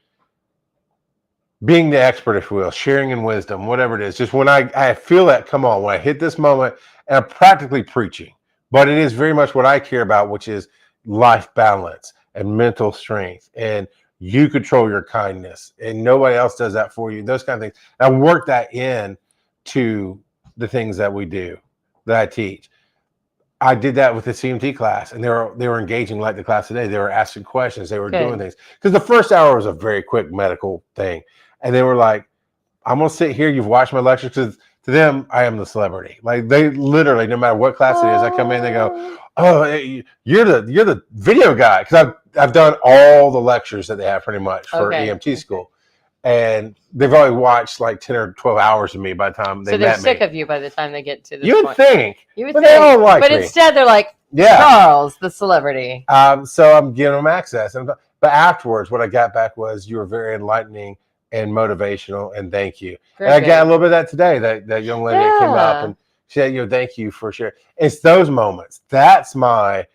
being the expert, if you will, sharing in wisdom, whatever it is, just when I feel that, come on, when I hit this moment, and I'm practically preaching, but it is very much what I care about, which is life balance and mental strength, and you control your kindness, and nobody else does that for you, those kind of things. And I work that in to the things that we do, that I teach. I did that with the CMT class, and they were engaging like the class today. They were asking questions. They were doing things. Because the first hour was a very quick medical thing. And they were like, I'm going to sit here. You've watched my lectures. Because to them, I am the celebrity. Like, they literally, no matter what class it is, I come in, they go, "Oh, you're the video guy." Because I've done all the lectures that they have pretty much for EMT school. And they've already watched like 10 or 12 hours of me by the time they met me. So they're sick of you by the time they get to this point. You would think. But they all like me. But instead, they're like, Charles, the celebrity. So I'm giving them access. But afterwards, what I got back was, you were very enlightening and motivational, and thank you. And I got a little bit of that today. That young lady that came up and she said, thank you for sharing. It's those moments. That's my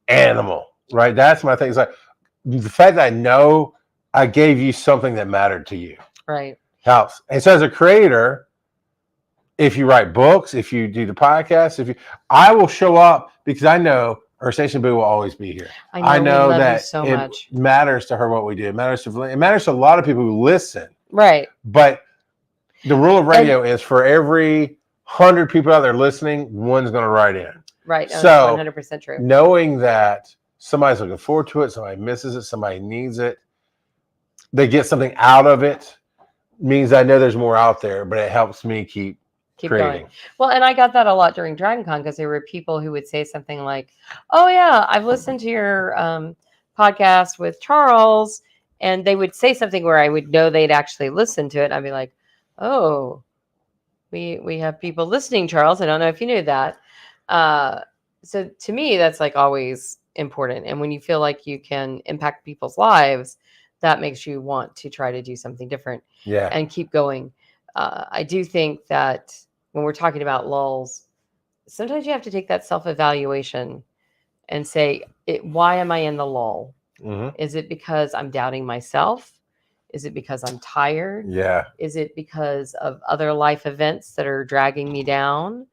animal, right? That's my thing. It's like the fact that I know I gave you something that mattered to you. Right. Helps. And so as a creator, if you write books, if you do the podcast, I will show up because I know our station boo will always be here. I know that so it much. matters to her what we do. It matters to a lot of people who listen. Right. But the rule of radio is for every 100 people out there listening, one's going to write in. Right. So 100% true. Knowing that somebody's looking forward to it, somebody misses it, somebody needs it, they get something out of it, means I know there's more out there, but it helps me keep creating. Going. Well, and I got that a lot during DragonCon because there were people who would say something like, "Oh yeah, I've listened to your podcast with Charles, and they would say something where I would know they'd actually listen to it. And I'd be like, oh, we have people listening, Charles. I don't know if you knew that. Uh, so to me, that's like always important. And when you feel like you can impact people's lives, that makes you want to try to do something different Yeah. and keep going. I do think that when we're talking about lulls, sometimes you have to take that self-evaluation and say, why am I in the lull? Hmm. Is it because I'm doubting myself? Is it because I'm tired? Yeah. Is it because of other life events that are dragging me down?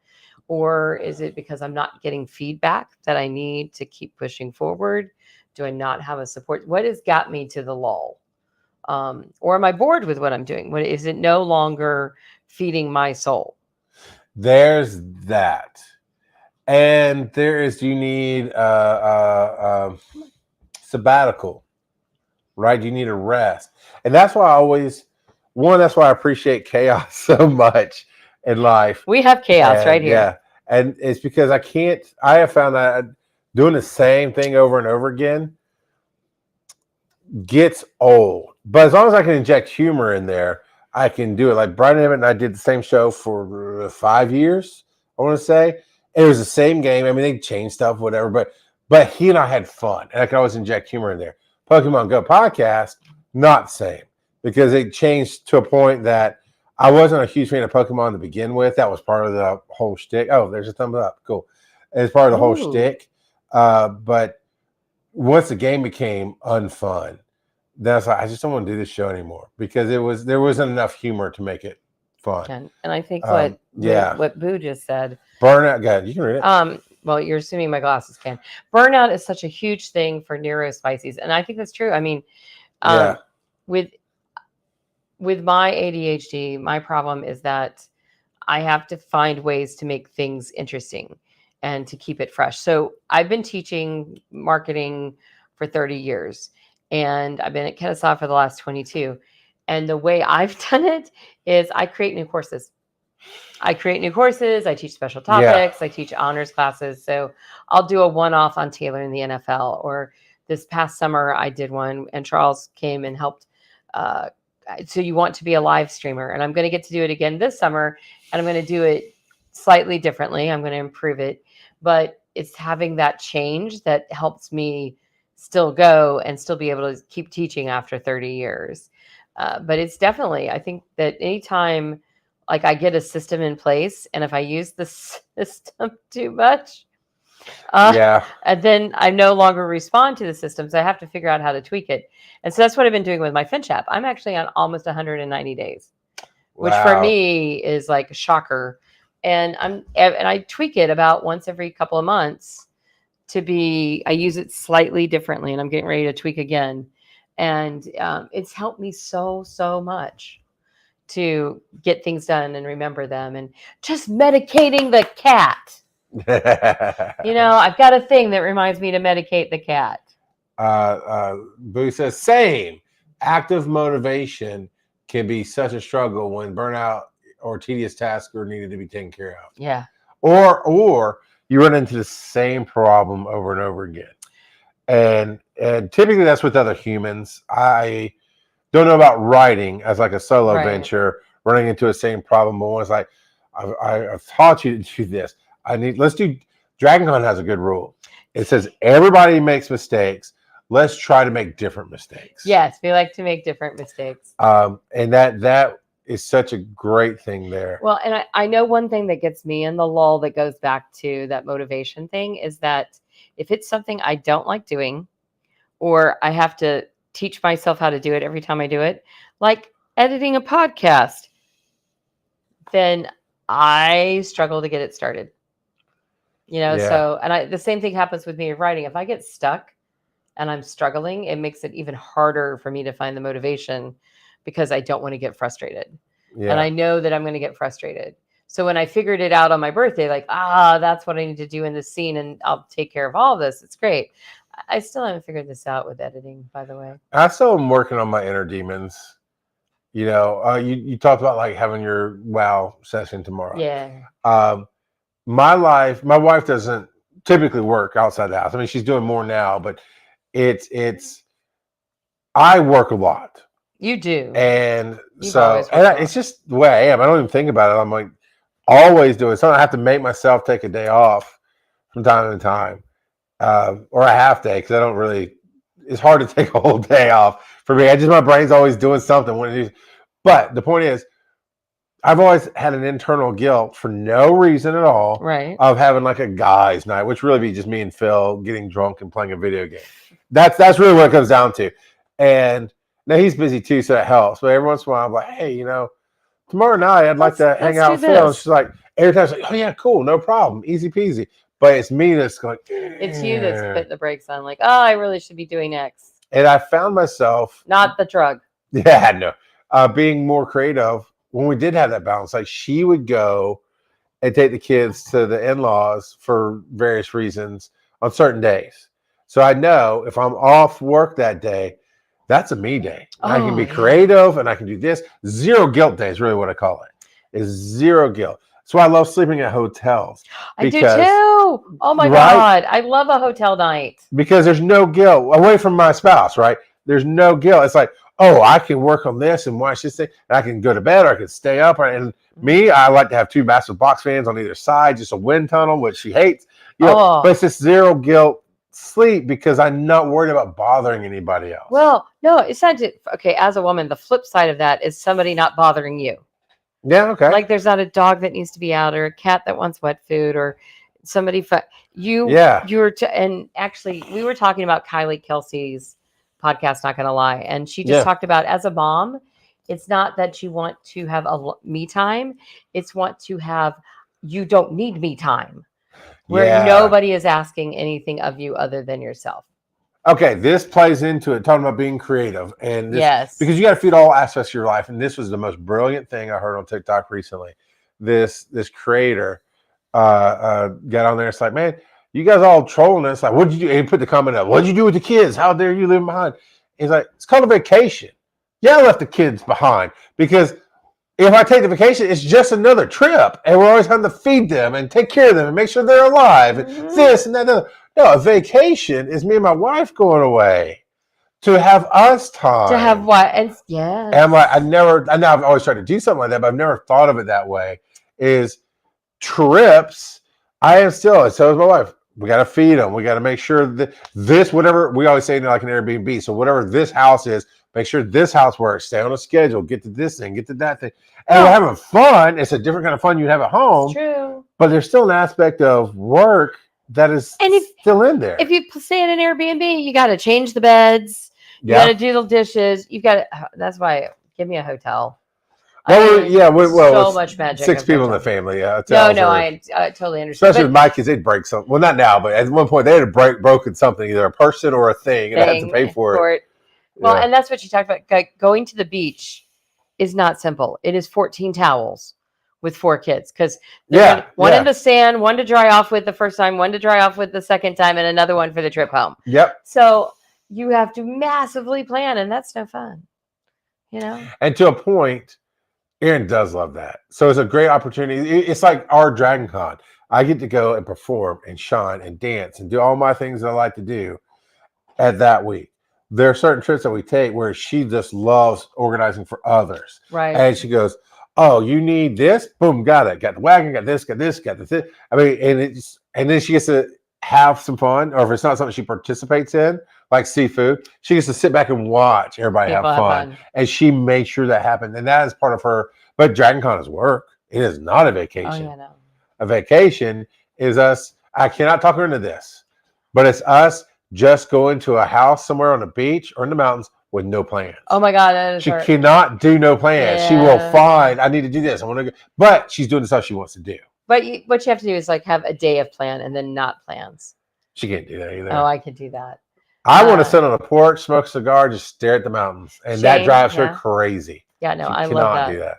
Or is it because I'm not getting feedback that I need to keep pushing forward? Do I not have a support? What has got me to the lull? Or am I bored with what I'm doing? What is it no longer feeding my soul? There's that. And there is, you need sabbatical, right? You need a rest. And that's why that's why I appreciate chaos so much in life. We have chaos right And here. yeah. And it's because I have found that doing the same thing over and over again gets old. But as long as I can inject humor in there, I can do it. Like Brian Emmett and I did the same show for 5 years, I want to say. It was the same game. I mean, they changed stuff, whatever, but he and I had fun. And I could always inject humor in there. Pokemon Go podcast, not the same. Because it changed to a point that I wasn't a huge fan of Pokemon to begin with. That was part of the whole shtick. Oh, there's a thumbs up. Cool. It's part of the whole Ooh. shtick. But once the game became unfun, that's like I just don't want to do this show anymore because there wasn't enough humor to make it fun. And I think Yeah, what Boo just said. burnout. God, you can read it. Well, you're assuming my glasses can. Burnout is such a huge thing for neurospices, and I think that's true. I mean, Yeah, with my ADHD, my problem is that I have to find ways to make things interesting and to keep it fresh. So I've been teaching marketing for 30 years, and I've been at Kennesaw for the last 22. And the way I've done it is I create new courses. I teach special topics, I teach honors classes. So I'll do a one-off on tailoring the NFL, or this past summer I did one and Charles came and helped. So you want to be a live streamer, and I'm going to get to do it again this summer, and I'm going to do it slightly differently. I'm going to improve it, but it's having that change that helps me still go and still be able to keep teaching after 30 years. But it's definitely, I think that anytime like I get a system in place, and if I use the system too much, yeah, and then I no longer respond to the systems, I have to figure out how to tweak it. And so that's what I've been doing with my FinChat. I'm actually on almost 190 days, which for me is like a shocker. And I tweak it about once every couple of months I use it slightly differently, and I'm getting ready to tweak again. And it's helped me so much to get things done and remember them, and just medicating the cat. I've got a thing that reminds me to medicate the cat. Boo says same. Active motivation can be such a struggle when burnout or tedious tasks are needed to be taken care of. Yeah. Or you run into the same problem over and over again. And typically that's with other humans. I don't know about writing as like a solo venture, running into the same problem. But it's like, I've taught you to do this. Let's do, Dragon Con has a good rule. It says everybody makes mistakes. Let's try to make different mistakes. Yes, we like to make different mistakes. And that is such a great thing there. Well, and I know one thing that gets me in the lull that goes back to that motivation thing is that if it's something I don't like doing, or I have to teach myself how to do it every time I do it, like editing a podcast, then I struggle to get it started. So, and the same thing happens with me writing. If I get stuck and I'm struggling, it makes it even harder for me to find the motivation because I don't want to get frustrated. Yeah. And I know that I'm going to get frustrated. So when I figured it out on my birthday, like, that's what I need to do in this scene, and I'll take care of all of this. It's great. I still haven't figured this out with editing, by the way. I still am working on my inner demons. You talked about like having your WoW session tomorrow. Yeah. My wife doesn't typically work outside the house. I mean, she's doing more now, but I work a lot. You do. And You've so, always worked a lot. it's just the way I am. I don't even think about it. I'm like always doing something. I have to make myself take a day off from time to time, or a half day, because I don't really. It's hard to take a whole day off for me. My brain's always doing something. But the point is, I've always had an internal guilt for no reason at all Right. of having like a guys' night, which really be just me and Phil getting drunk and playing a video game. That's really what it comes down to. And now he's busy too, so that helps. But every once in a while, I'm like, hey, tomorrow night I'd like to hang out with Phil. And she's like, every time she's like, oh yeah, cool, no problem, easy peasy. But it's me that's going. It's you that's putting the brakes on. Like, oh, I really should be doing X. And I found myself not the drug. Yeah, no, being more creative when we did have that balance. Like she would go and take the kids to the in-laws for various reasons on certain days. So I know if I'm off work that day, that's a me day. I can be creative and I can do this. Zero guilt day is really what I call it. Is zero guilt. That's why I love sleeping at hotels. I do too. Oh my God. I love a hotel night. Because there's no guilt away from my spouse, right? There's no guilt. It's like, oh, I can work on this and watch this thing. And I can go to bed or I can stay up. And me, I like to have 2 massive box fans on either side, just a wind tunnel, which she hates. But it's just zero guilt sleep because I'm not worried about bothering anybody else. Well, no, it's not. Okay, as a woman, the flip side of that is somebody not bothering you. Yeah, okay. Like there's not a dog that needs to be out or a cat that wants wet food or somebody. And actually, we were talking about Kylie Kelsey's podcast, Not Gonna Lie. And she just talked about as a mom, it's not that you want to have a me time. It's you don't need me time where nobody is asking anything of you other than yourself. Okay, this plays into it, talking about being creative. And because you got to feed all aspects of your life. And this was the most brilliant thing I heard on TikTok recently. This creator got on there. It's like, man, you guys all trolling us. Like, what'd you do? And he put the comment up. What'd you do with the kids? How dare you leave them behind? He's like, it's called a vacation. Yeah, I left the kids behind because if I take the vacation, it's just another trip. And we're always having to feed them and take care of them and make sure they're alive. And this and that. No, a vacation is me and my wife going away to have us time. To have what? And And I'm like, I know I've always tried to do something like that, but I've never thought of it that way. Is trips, I am still, so is my wife. We got to feed them. We got to make sure that whatever we always say, like an Airbnb. So whatever this house is, make sure this house works. Stay on a schedule. Get to this thing. Get to that thing. And we're having fun. It's a different kind of fun you'd have at home. It's true. But there's still an aspect of work that is still in there. If you stay in an Airbnb, you got to change the beds. You got to do the dishes. You got to. That's why. Give me a hotel. So much magic. 6 people in the family. I totally understand. Especially with my kids, they'd break something. Well, not now, but at one point they had broken something, either a person or a thing, and I had to pay for it. Well, and that's what you talked about. Going to the beach is not simple. It is 14 towels with 4 kids because one in the sand, one to dry off with the first time, one to dry off with the second time, and another one for the trip home. Yep. So you have to massively plan, and that's no fun. And to a point, Aaron does love that. So it's a great opportunity. It's like our Dragon Con. I get to go and perform and shine and dance and do all my things that I like to do at that week. There are certain trips that we take where she just loves organizing for others. Right. And she goes, oh, you need this? Boom, got it. Got the wagon, got this, got this, got this. I mean, and then she gets to have some fun, or if it's not something she participates in, like seafood, she gets to sit back and watch everybody have fun. And she makes sure that happens. And that is part of her. But Dragon Con is work. It is not a vacation. Oh, yeah, no. A vacation is us. I cannot talk her into this, but it's us just going to a house somewhere on the beach or in the mountains with no plans. Oh my God. She cannot do no plans. Yeah. She will find, I need to do this. I want to go. But she's doing the stuff she wants to do. But what you have to do is like have a day of plan and then not plans. She can't do that either. Oh, I can do that. I want to sit on a porch, smoke a cigar, just stare at the mountains. And that drives her crazy. Yeah, no, I love that. She cannot do that.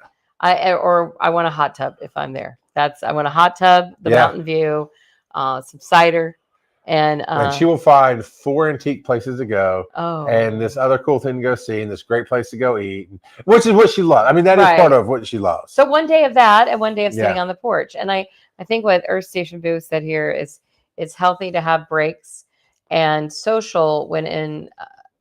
I want a hot tub if I'm there. I want a hot tub, the mountain view, some cider. And she will find 4 antique places to go. Oh. And this other cool thing to go see and this great place to go eat, which is what she loves. I mean, that is part of what she loves. So one day of that and one day of sitting on the porch. And I think what Earth Station Boo said here is it's healthy to have breaks and social when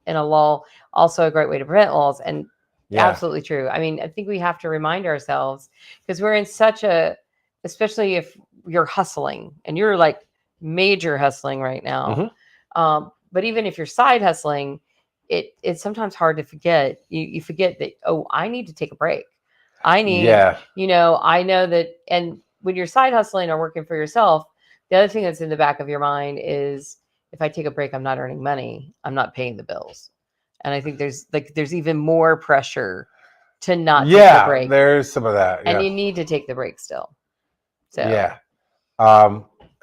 in a lull, also a great way to prevent lulls. And Yeah. absolutely true. I mean, I think we have to remind ourselves, because we're in such a, especially if you're hustling and you're like major hustling right now. But even if you're side hustling, it's sometimes hard to forget. You forget that, oh, I need to take a break. I need, I know that. And when you're side hustling or working for yourself, the other thing that's in the back of your mind is, if I take a break, I'm not earning money. I'm not paying the bills. And I think there's even more pressure to not take the break. There's some of that. And you need to take the break still. So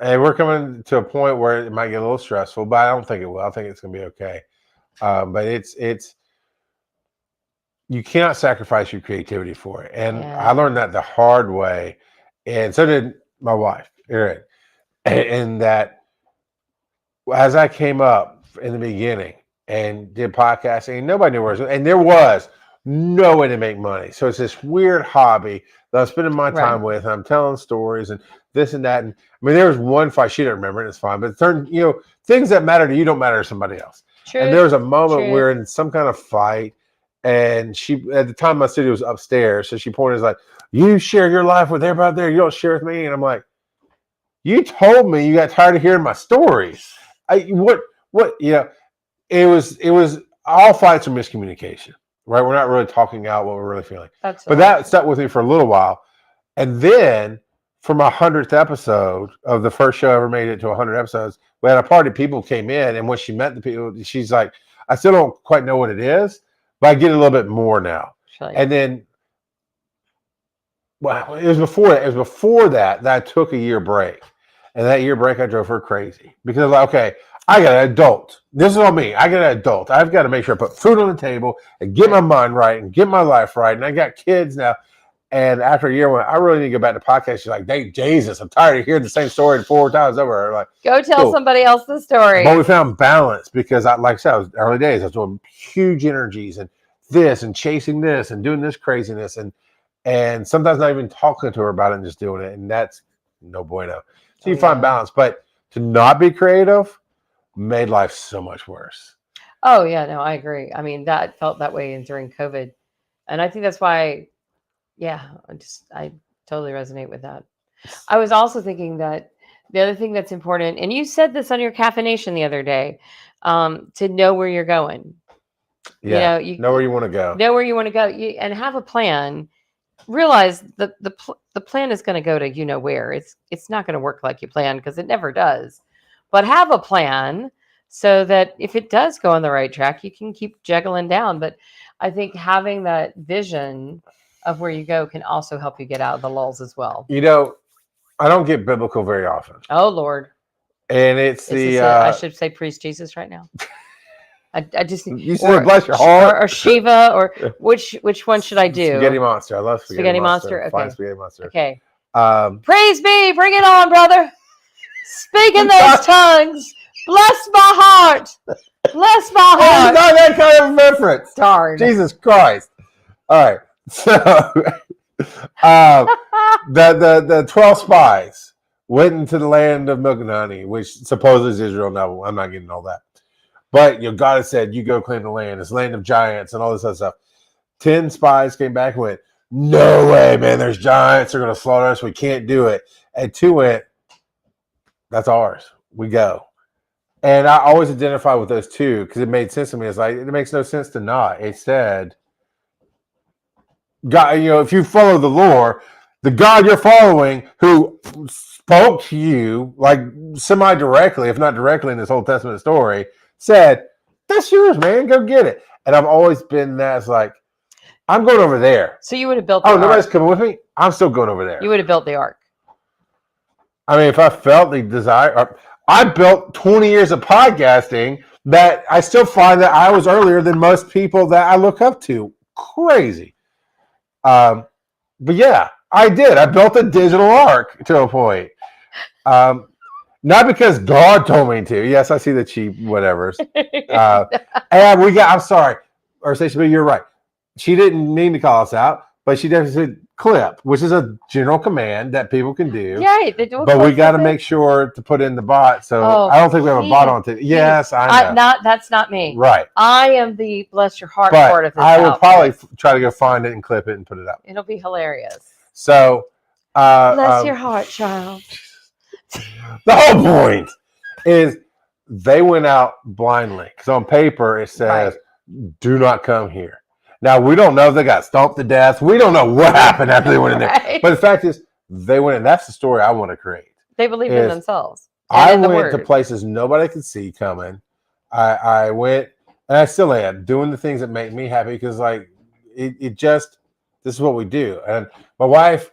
and we're coming to a point where it might get a little stressful, but I don't think it will. I think it's gonna be okay. But it's you cannot sacrifice your creativity for it. And I learned that the hard way. And so did my wife, Erin. And that as I came up in the beginning and did podcasting, nobody knew where it was, and there was no way to make money. So it's this weird hobby that I'm spending my time with. And I'm telling stories and this and that. And I mean, there was one fight, she didn't remember it, it's fine. But it turned, things that matter to you don't matter to somebody else. And there was a moment we're in some kind of fight. And she, at the time, my studio was upstairs. So she pointed, like, you share your life with everybody there. You don't share with me. And I'm like, you told me you got tired of hearing my stories. It was all fights are miscommunication, right? We're not really talking out what we're really feeling. But that stuck with me for a little while. And then for my 100th episode of the first show I ever made it to 100 episodes, we had a party. People came in, and when she met the people, she's like, I still don't quite know what it is, but I get a little bit more now. And then, well, it was before that I took a year break. And that year break, I drove her crazy because I was like, okay, I got an adult. This is on me. I got an adult. I've got to make sure I put food on the table and get my mind right and get my life right. And I got kids now. And after a year, when I really need to go back to podcast, she's like, "Hey, Jesus, I'm tired of hearing the same story 4 times over." Like, go tell somebody else the story. But we found balance because, like I said, I was early days. I was doing huge energies and this and chasing this and doing this craziness and sometimes not even talking to her about it and just doing it. And that's no bueno. So you find balance, but to not be creative made life so much worse. Oh yeah, no, I agree. I mean, that felt that way during COVID, and I think that's why. Yeah, I totally resonate with that. I was also thinking that the other thing that's important, and you said this on your caffeination the other day, to know where you're going. Yeah, you know where you want to go. Know where you want to go, and have a plan. Realize the plan is going to go to where. It's not going to work like you planned, because it never does. But have a plan so that if it does go on the right track, you can keep juggling down. But I think having that vision of where you go can also help you get out of the lulls as well. I don't get biblical very often. Oh Lord. And it's I should say praise Jesus right now. I just you said bless your heart or Shiva, or which one should I do? Spaghetti monster. I love spaghetti monster. Okay. Fine spaghetti monster. Okay. Praise be, bring it on, brother. Speak in those tongues. Bless my heart. Bless my heart. It's not that kind of reference. Darn. Jesus Christ. All right. So the 12 spies went into the land of milk and honey, which supposedly is Israel. No, I'm not getting all that. But God has said, you go claim the land. It's land of giants and all this other stuff. 10 spies came back and went, no way, man. There's giants. They're going to slaughter us. We can't do it. And 2 went, that's ours. We go. And I always identify with those 2 because it made sense to me. It's like, it makes no sense to not. It said, God, if you follow the lore, the God you're following who spoke to you like semi-directly, if not directly in this Old Testament story, said, that's yours, man. Go get it. And I've always been that. It's like, I'm going over there. So you would have built the ark. Nobody's coming with me? I'm still going over there. You would have built the ark. I mean, if I felt the desire, I built 20 years of podcasting that I still find that I was earlier than most people that I look up to. Crazy. But yeah, I did. I built a digital ark to a point. Not because God told me to. Yes, I see the cheap whatevers. And I'm sorry. Or say, you're right. She didn't mean to call us out, but she definitely said clip, which is a general command that people can do. Yeah, they do. But we got to make sure to put in the bot. So Oh, I don't think we have a bot on today. Yes, I know. That's not me. Right. I am the bless your heart part of But this. I would probably try to go find it and clip it and put it up. It'll be hilarious. So bless your heart, child. The whole point is they went out blindly because on paper it says, "Do not come here." Now we don't know if they got stomped to death. We don't know what happened after they went in there. But the fact is, they went in. That's the story I want to create. They believed in themselves. I went to places nobody could see coming. I went, and I still am doing the things that make me happy because, like, it just this is what we do. And my wife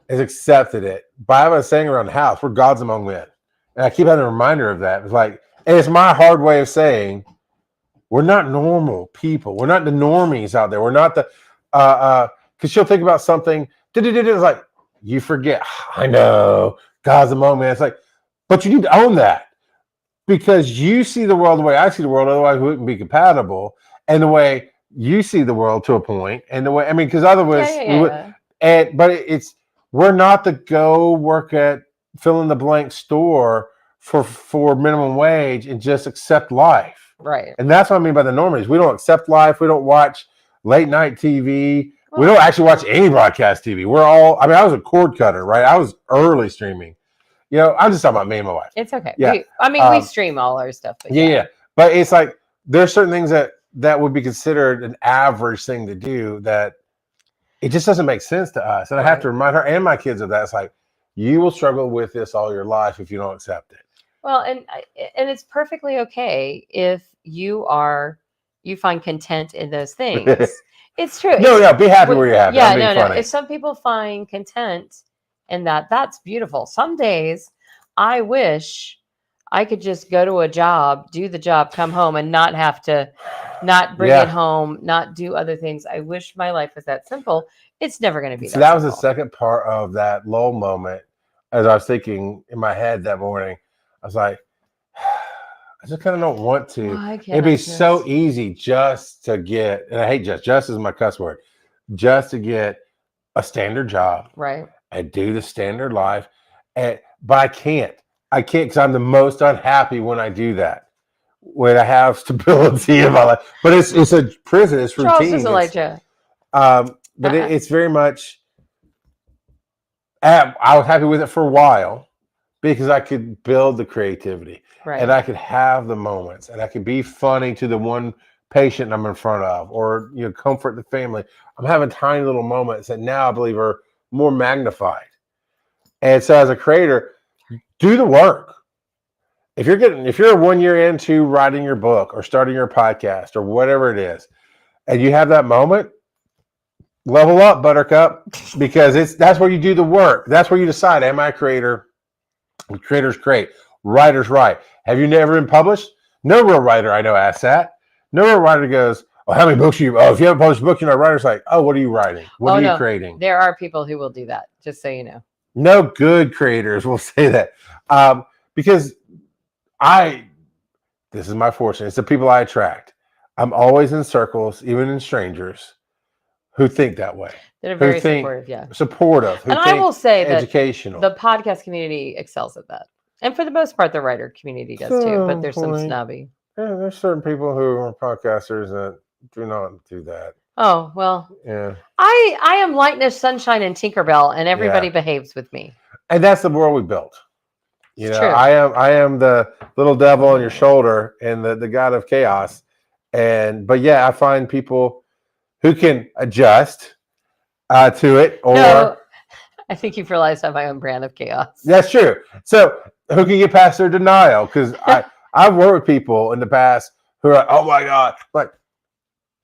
has accepted it. But I was saying around the house, we're gods among men, and I keep having a reminder of that. It's like, and it's my hard way of saying we're not normal people. We're not the normies out there. We're not the because she'll think about something. It's like you forget. I know God's among men. It's like, but you need to own that because you see the world the way I see the world. Otherwise, we wouldn't be compatible. And the way you see the world to a point, and the way I mean, because otherwise, we would. And but it's we're not the go work at fill in the blank store for minimum wage and just accept life. Right. And that's what I mean by the normies. We don't accept life. We don't watch late night TV. We don't actually watch any broadcast TV. We're all, I mean, I was a cord cutter, right? I was early streaming. You know, I'm just talking about me and my wife. It's okay. Yeah. We stream all our stuff. But yeah. But it's like, there's certain things that would be considered an average thing to do that it just doesn't make sense to us. And I have to remind her and my kids of that. It's like, you will struggle with this all your life if you don't accept it. Well, and it's perfectly okay if you find content in those things. It's true. No, be happy where you're happy. Yeah, no. If some people find content in that, that's beautiful. Some days I wish I could just go to a job, do the job, come home, and not have to not bring it home, not do other things. I wish my life was that simple. It's never going to be that simple. That was the second part of that lull moment. As I was thinking in my head that morning, I was like, I just kind of don't want to. It'd be so easy just to get, and I hate just is my cuss word, just to get a standard job. Right. And do the standard life. But I can't because I'm the most unhappy when I do that. When I have stability in my life. But it's a prison, it's routine. Charles doesn't like you. But it's very much, I was happy with it for a while because I could build the creativity. Right. And I could have the moments and I could be funny to the one patient I'm in front of or comfort the family. I'm having tiny little moments that now I believe are more magnified. And so as a creator, do the work. If you're 1 year into writing your book or starting your podcast or whatever it is, and you have that moment, level up, Buttercup, because that's where you do the work. That's where you decide, am I a creator? Creators create. Writers write. Have you never been published? No real writer I know asks that. No real writer goes, oh, how many books if you haven't published a book, you're not a writer. It's like, oh, what are you writing? What are you creating? There are people who will do that, just so you know. No good creators will say that. Because this is my fortune. It's the people I attract. I'm always in circles, even in strangers, who think that way. They're very supportive, yeah. Supportive. And I will say educational. That the podcast community excels at that. And for the most part, the writer community does too, but there's some snobby. Yeah, there's certain people who are podcasters that do not do that. Oh, well. Yeah. I am lightness, sunshine, and Tinkerbell, and everybody behaves with me. And that's the world we built. True. I am the little devil on your shoulder and the god of chaos. But yeah, I find people who can adjust to it or no, I think you've realized I'm my own brand of chaos. That's true. So who can get past their denial? Because I've worked with people in the past who are like, oh my God, like,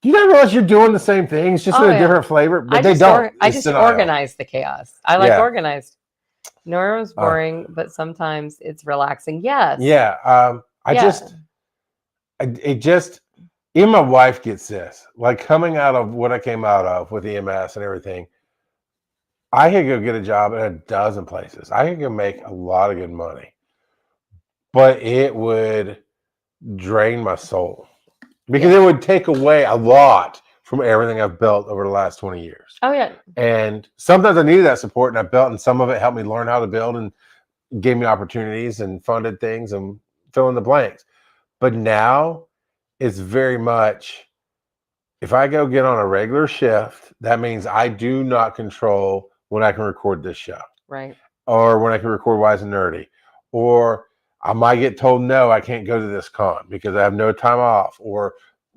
do you not realize you're doing the same things, just in a different flavor? But they don't. I just organize the chaos. I like organized. Neuro's boring, but sometimes it's relaxing. Yes. Yeah. It just, even my wife gets this, like coming out of what I came out of with EMS and everything. I could go get a job in a dozen places. I could go make a lot of good money, but it would drain my soul because it would take away a lot from everything I've built over the last 20 years. Oh yeah. And sometimes I needed that support, and I built, and some of it helped me learn how to build and gave me opportunities and funded things and fill in the blanks. But now it's very much, if I go get on a regular shift, that means I do not control when I can record this show. Right. Or when I can record Wise and Nerdy. Or I might get told, no, I can't go to this con because I have no time off, or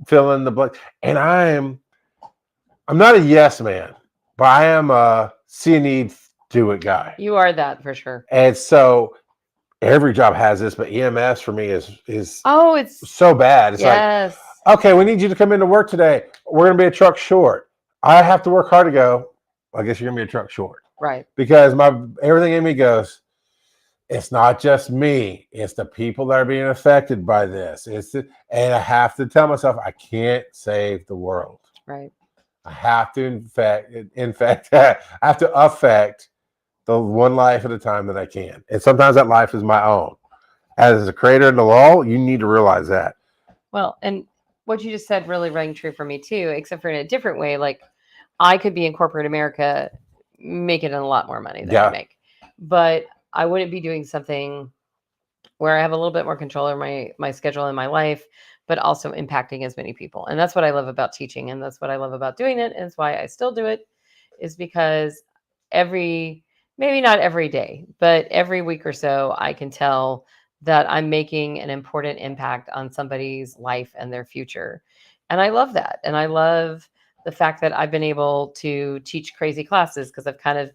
fill in the blank. And I'm not a yes man, but I am a see a need, do it guy. You are that for sure. And so every job has this, but EMS for me is it's so bad. It's yes. like, okay, we need you to come into work today. We're going to be a truck short. I have to work hard to go. I guess you're going to be a truck short. Right. Because everything in me goes, it's not just me. It's the people that are being affected by this. And I have to tell myself, I can't save the world. Right. I have to I have to affect the one life at a time that I can. And sometimes that life is my own. As a creator in the Lull, you need to realize that. Well, and what you just said really rang true for me too, except for in a different way. Like I could be in corporate America making a lot more money than I make, but I wouldn't be doing something where I have a little bit more control over my schedule and my life, but also impacting as many people. And that's what I love about teaching. And that's what I love about doing it. And it's why I still do it, is because maybe not every day, but every week or so, I can tell that I'm making an important impact on somebody's life and their future. And I love that. And I love the fact that I've been able to teach crazy classes, because I've kind of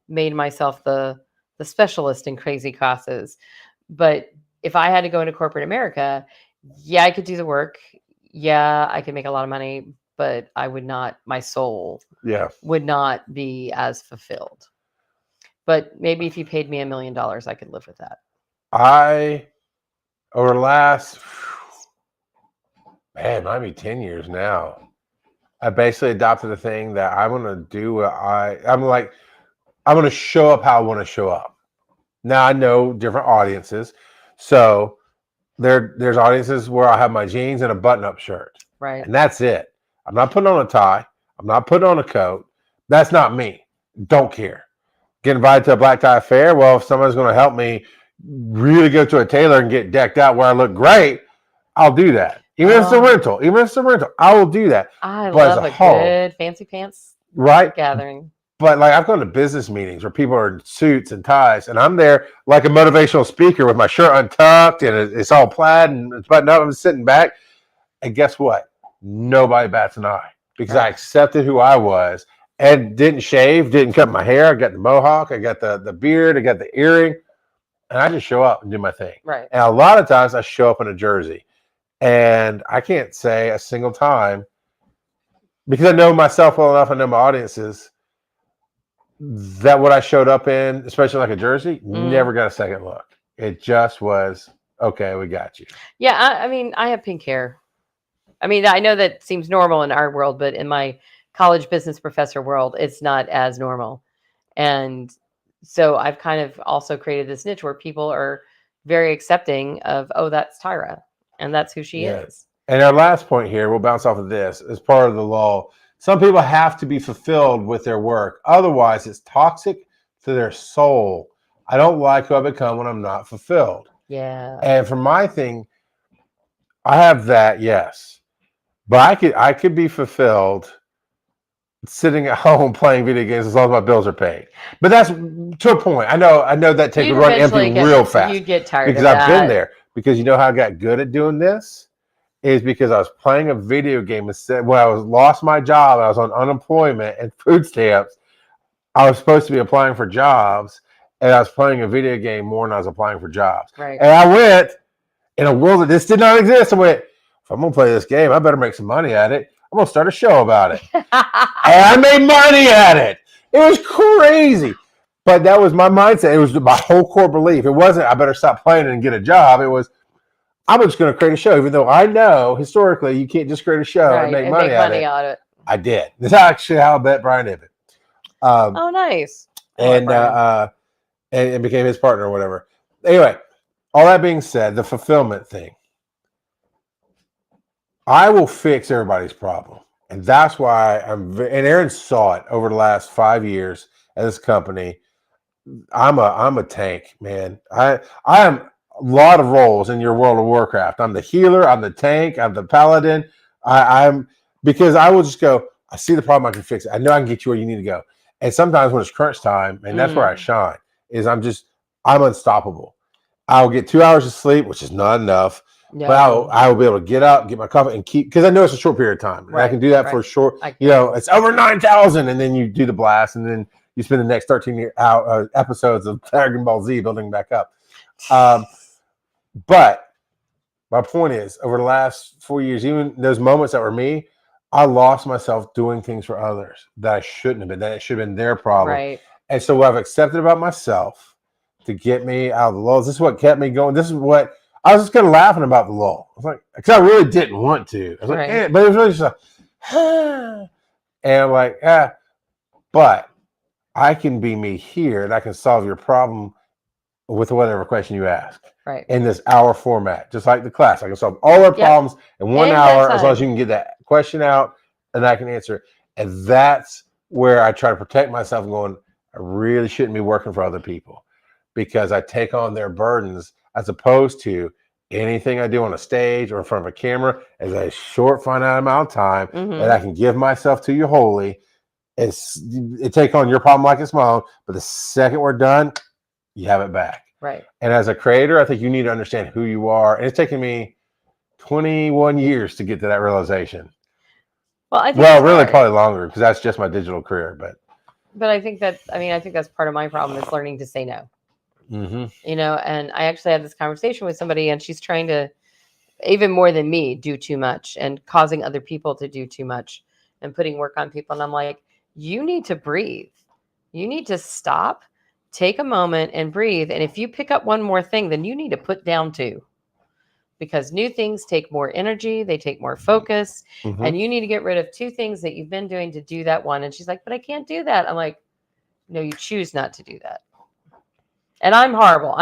made myself the specialist in crazy classes. But if I had to go into corporate America, yeah, I could do the work. Yeah, I could make a lot of money, but my soul would not be as fulfilled. But maybe if you paid me $1 million, I could live with that. Over the last, might be 10 years now, I basically adopted a thing that I'm going to do. I'm going to show up how I want to show up. Now I know different audiences. So there's audiences where I have my jeans and a button-up shirt. Right. And that's it. I'm not putting on a tie. I'm not putting on a coat. That's not me. Don't care. Get invited to a black tie affair. Well, if somebody's going to help me really go to a tailor and get decked out where I look great, I'll do that. Even if it's a rental, I will do that. I love a good fancy pants gathering. But like, I've gone to business meetings where people are in suits and ties, and I'm there like a motivational speaker with my shirt untucked and it's all plaid and it's buttoned up. I'm sitting back, and guess what? Nobody bats an eye, because I accepted who I was and didn't shave, didn't cut my hair. I got the mohawk, I got the beard, I got the earring, and I just show up and do my thing. Right. And a lot of times I show up in a jersey, and I can't say a single time, because I know myself well enough, I know my audiences, that what I showed up in, especially like a jersey, never got a second look. It just was, okay, we got you. Yeah, I mean, I have pink hair. I mean, I know that seems normal in our world, but in my college business professor world, it's not as normal. And so I've kind of also created this niche where people are very accepting of, oh, that's Tyra, and that's who she is. And our last point here, we'll bounce off of this, as part of the Lull. Some people have to be fulfilled with their work. Otherwise, it's toxic to their soul. I don't like who I become when I'm not fulfilled. Yeah. And for my thing, I have that, yes. But I could be fulfilled sitting at home playing video games as long as my bills are paid. But that's to a point. I know that take would run empty real fast. You'd get tired because of that. I've been there. Because you know how I got good at doing this? Is because I was playing a video game when I lost my job. I was on unemployment and food stamps. I was supposed to be applying for jobs, and I was playing a video game more than I was applying for jobs. Right. And I went, in a world that this did not exist, I went, if I'm going to play this game, I better make some money at it. I'm going to start a show about it. And I made money at it. It was crazy. But that was my mindset. It was my whole core belief. It wasn't, I better stop playing and get a job. It was, I'm just going to create a show, even though I know historically you can't just create a show and make money out of it. I did. That's actually how I met Brian Ibbett. Oh, nice. And became his partner or whatever. Anyway, all that being said, the fulfillment thing. I will fix everybody's problem. And that's why and Aaron saw it over the last 5 years at this company. I'm a tank, man. I am a lot of roles in your World of Warcraft. I'm the healer, I'm the tank, I'm the paladin. I'm because I will just go, I see the problem, I can fix it. I know I can get you where you need to go. And sometimes when it's crunch time, and that's where I shine, is I'm unstoppable. I'll get 2 hours of sleep, which is not enough. No. But I will be able to get up, get my coffee, and keep because I know it's a short period of time. And I can do that for a short. It's over 9,000, and then you do the blast, and then you spend the next 13 episodes of Dragon Ball Z building back up. But my point is, over the last 4 years, even those moments that were me, I lost myself doing things for others that I shouldn't have been. That it should have been their problem. Right. And so what I've accepted about myself to get me out of the lulls. This is what kept me going. This is what I was just kind of laughing about the lull. I was like, because I really didn't want to. I was like, eh, but it was really just like, and I'm like, but I can be me here, and I can solve your problem with whatever question you ask. Right. In this hour format, just like the class, I can solve all our problems in 1 hour as long as you can get that question out, and I can answer it. And that's where I try to protect myself, going, I really shouldn't be working for other people because I take on their burdens as opposed to anything I do on a stage or in front of a camera is a short, finite amount of time that I can give myself to you wholly. It take on your problem like it's my own, but the second we're done, you have it back. Right. And as a creator, I think you need to understand who you are. And it's taken me 21 years to get to that realization. Well, I think really probably longer because that's just my digital career. But I think that's part of my problem is learning to say no. You know, and I actually had this conversation with somebody, and she's trying to, even more than me, do too much and causing other people to do too much and putting work on people. And I'm like, you need to breathe. You need to stop, take a moment and breathe. And if you pick up one more thing, then you need to put down two. Because new things take more energy, they take more focus, and you need to get rid of two things that you've been doing to do that one. And she's like, but I can't do that. I'm like, no, you choose not to do that. And I'm horrible.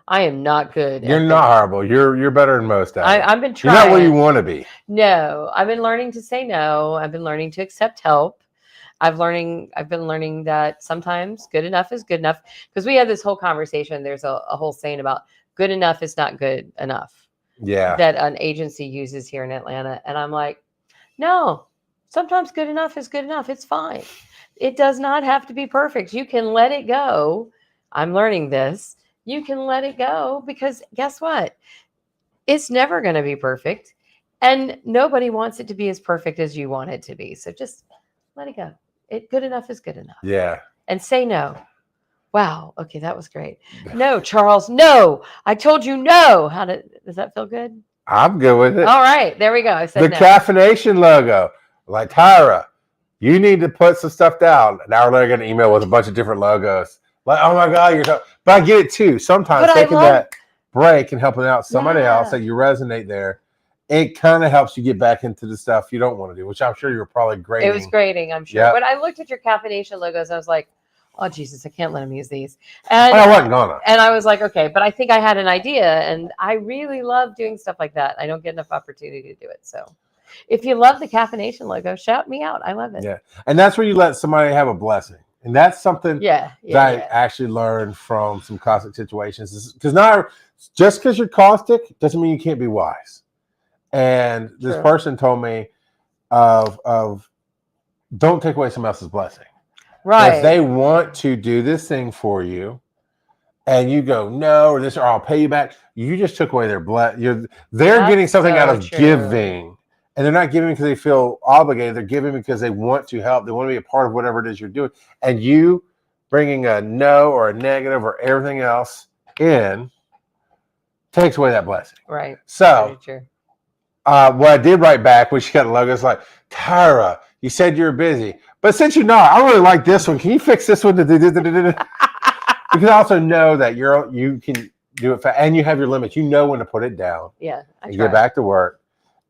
I am not good. You're not horrible. You're better than most. I've been trying. You're not where you want to be. No, I've been learning to say no. I've been learning to accept help. I've been learning that sometimes good enough is good enough. Because we had this whole conversation. There's a whole saying about good enough is not good enough. Yeah. That an agency uses here in Atlanta. And I'm like, no, sometimes good enough is good enough. It's fine. It does not have to be perfect. You can let it go. I'm learning this. You can let it go because guess what? It's never going to be perfect. And nobody wants it to be as perfect as you want it to be. So just let it go. Good enough is good enough. Yeah. And say no. Wow. Okay, that was great. No, Charles, no. I told you no. Does that feel good? I'm good with it. All right. There we go. I said the caffeination logo. Like, Tyra, you need to put some stuff down. An hour later, I get an email with a bunch of different logos. Like, oh my God, but I get it too. Sometimes taking that break and helping out somebody else that you resonate there, it kind of helps you get back into the stuff you don't want to do, which I'm sure you were probably grading. It was grading, I'm sure. Yep. When I looked at your caffeination logos, I was like, oh, Jesus, I can't let him use these. And I wasn't gonna. And I was like, okay, but I think I had an idea, and I really love doing stuff like that. I don't get enough opportunity to do it. So if you love the caffeination logo, shout me out. I love it. Yeah. And that's where you let somebody have a blessing. And that's something that I actually learned from some caustic situations. Because just because you're caustic doesn't mean you can't be wise. And this person told me of don't take away somebody else's blessing. Right. If they want to do this thing for you and you go, no, or I'll pay you back, you just took away their blessing. They're getting something out of giving. And they're not giving because they feel obligated. They're giving because they want to help. They want to be a part of whatever it is you're doing. And you bringing a no or a negative or everything else in takes away that blessing. Right. So what I did write back when she got the logo is like, Tyra, you said you're busy. But since you're not, I really like this one. Can you fix this one? Because I also know that you can do it fast. And you have your limits. You know when to put it down. Yeah. And get back to work.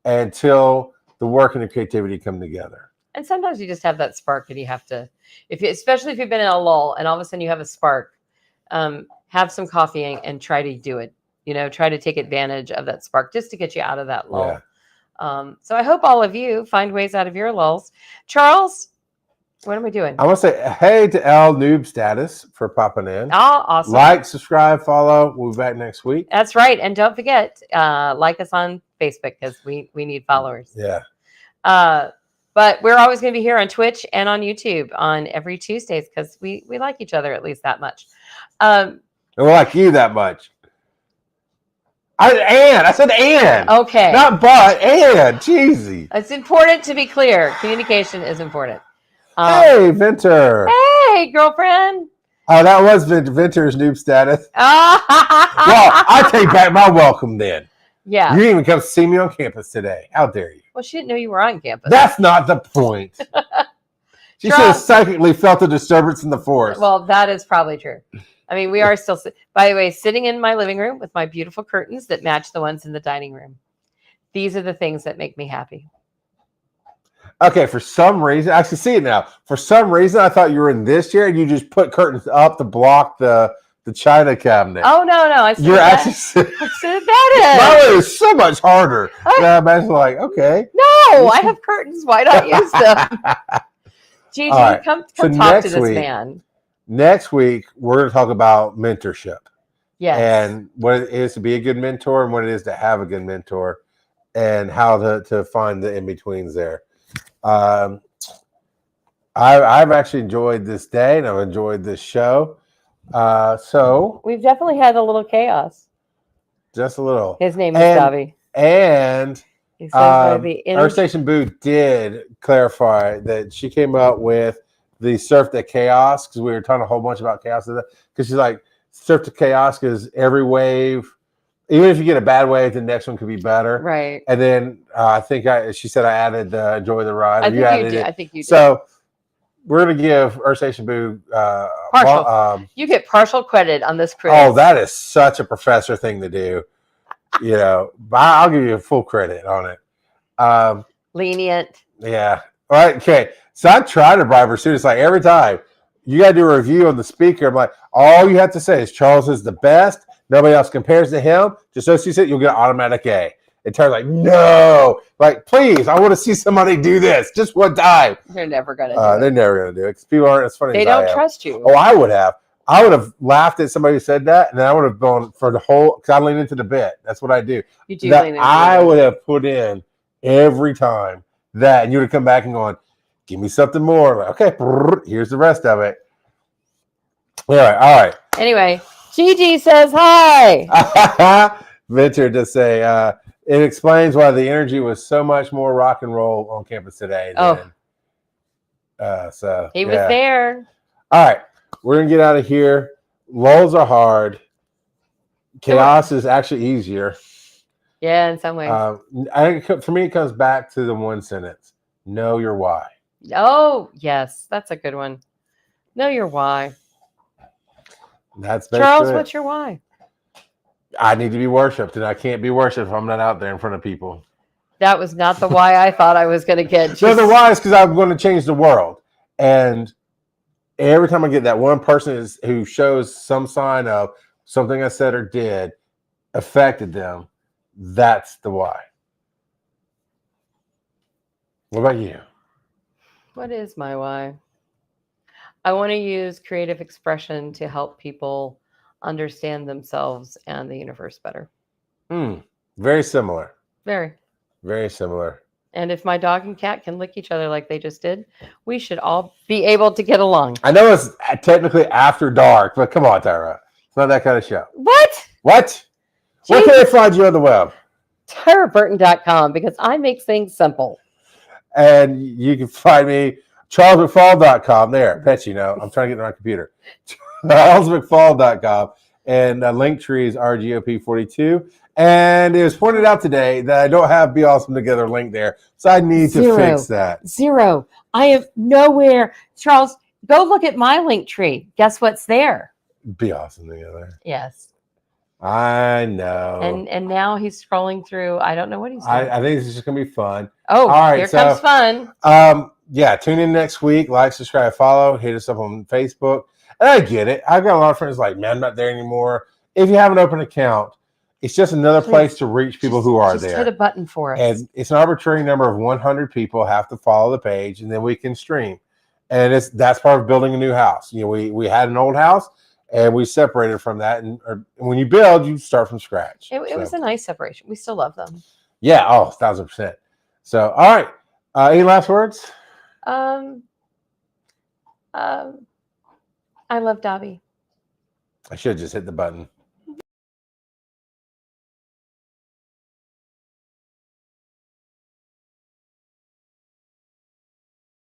Until the work and the creativity come together. And sometimes you just have that spark and you have to, especially if you've been in a lull and all of a sudden you have a spark, have some coffee and try to do it, try to take advantage of that spark just to get you out of that lull. So I hope all of you find ways out of your lulls. Charles, what am I doing? I want to say hey to L Noob Status for popping in. Oh, awesome. Like, subscribe, follow. We'll be back next week. That's right. And don't forget, like us on Facebook because we need followers. Yeah. But we're always going to be here on Twitch and on YouTube on every Tuesdays because we like each other at least that much. And we like you that much. I said and. Okay. Not but, and. Cheesy. It's important to be clear. Communication is important. Hey, Venter. Hey, girlfriend. Oh, that was Venter's Noob Status. Well, Well, I take back my welcome then. yeah. You didn't even come see me on campus today. How dare you? Well, she didn't know you were on campus. That's not the point. She should have psychically felt a disturbance in the force. Well, that is probably true. I mean, we are still, by the way, sitting in my living room with my beautiful curtains that match the ones in the dining room. These are the things that make me happy. Okay, for some reason, I can see it now. For some reason, I thought you were in this chair and you just put curtains up to block the china cabinet. Oh, no. You're actually sitting that my way is so much harder. I imagine like, okay. No, I have curtains. Why not use them? Gigi, right. come So talk to this week, man. Next week, we're going to talk about mentorship. Yes. And what it is to be a good mentor and what it is to have a good mentor and how to find the in-betweens there. I've actually enjoyed this day and I've enjoyed this show. So we've definitely had a little chaos. Just a little. His name is Davi. And he says Earth Station Boo did clarify that she came up with the surf to chaos because we were talking a whole bunch about chaos because she's like surf to chaos because every wave, even if you get a bad wave, the next one could be better. Right. And then I think she said I added enjoy the ride. I think you did. So we're going to give Earth Station Boo partial. You get partial credit on this cruise. Oh, that is such a professor thing to do. You know, but I'll give you full credit on it. Lenient. Yeah. All right. Okay. So I try to bribe her students like every time. You got to do a review on the speaker. I'm like, all you have to say is Charles is the best. Nobody else compares to him. Just so she said, you'll get an automatic A. And Tyra's like, no. Like, please, I want to see somebody do this just one time. They're never going to do it. They're never going to do it because people aren't as funny as I am. They don't trust you. Oh, I would have. I would have laughed at somebody who said that, and then I would have gone for the whole, because I lean into the bit. That's what I do. You do lean into I would have put in every time that, and you would have come back and gone, give me something more. Like, okay, here's the rest of it. All right. Anyway, Gigi says hi. Venture to say, it explains why the energy was so much more rock and roll on campus today. So he was there. All right. We're going to get out of here. Lulls are hard. Chaos is actually easier. Yeah, in some ways. I think for me, it comes back to the one sentence. Know your why. Oh, yes. That's a good one. Know your why. That's Charles, what's your why? I need to be worshipped, and I can't be worshipped if I'm not out there in front of people. That was not the why I thought I was going to get. No, the why is because I'm going to change the world. And every time I get that one person who shows some sign of something I said or did affected them, that's the why. What about you? What is my why? I want to use creative expression to help people understand themselves and the universe better. Very similar. Very similar. And if my dog and cat can lick each other like they just did, we should all be able to get along. I know it's technically after dark, but come on, Tyra. It's not that kind of show. What? Where can they find you on the web? TyraBurton.com, because I make things simple. And you can find me CharlesMcFall.com. There, bet you know. I'm trying to get on my computer. CharlesMcFall.com. And Linktree is RGOP42. And it was pointed out today that I don't have Be Awesome Together link there. So I need to fix that. Zero. I have nowhere. Charles, go look at my Linktree. Guess what's there? Be Awesome Together. Yes. I know. And now he's scrolling through. I don't know what he's doing. I think this is just going to be fun. Oh, all right, here comes fun. Yeah, tune in next week. Like, subscribe, follow. Hit us up on Facebook. And I get it. I've got a lot of friends like, man, I'm not there anymore. If you have an open account, It's just another Please. place to reach people who are Just there. hit a button for us. And it's an arbitrary number of 100 people have to follow the page, and then we can stream. And that's part of building a new house. We had an old house, and we separated from that. And when you build, you start from scratch. It was a nice separation. We still love them. Yeah. Oh, 1,000%. So, all right. Any last words? I love Dobby. I should have just hit the button.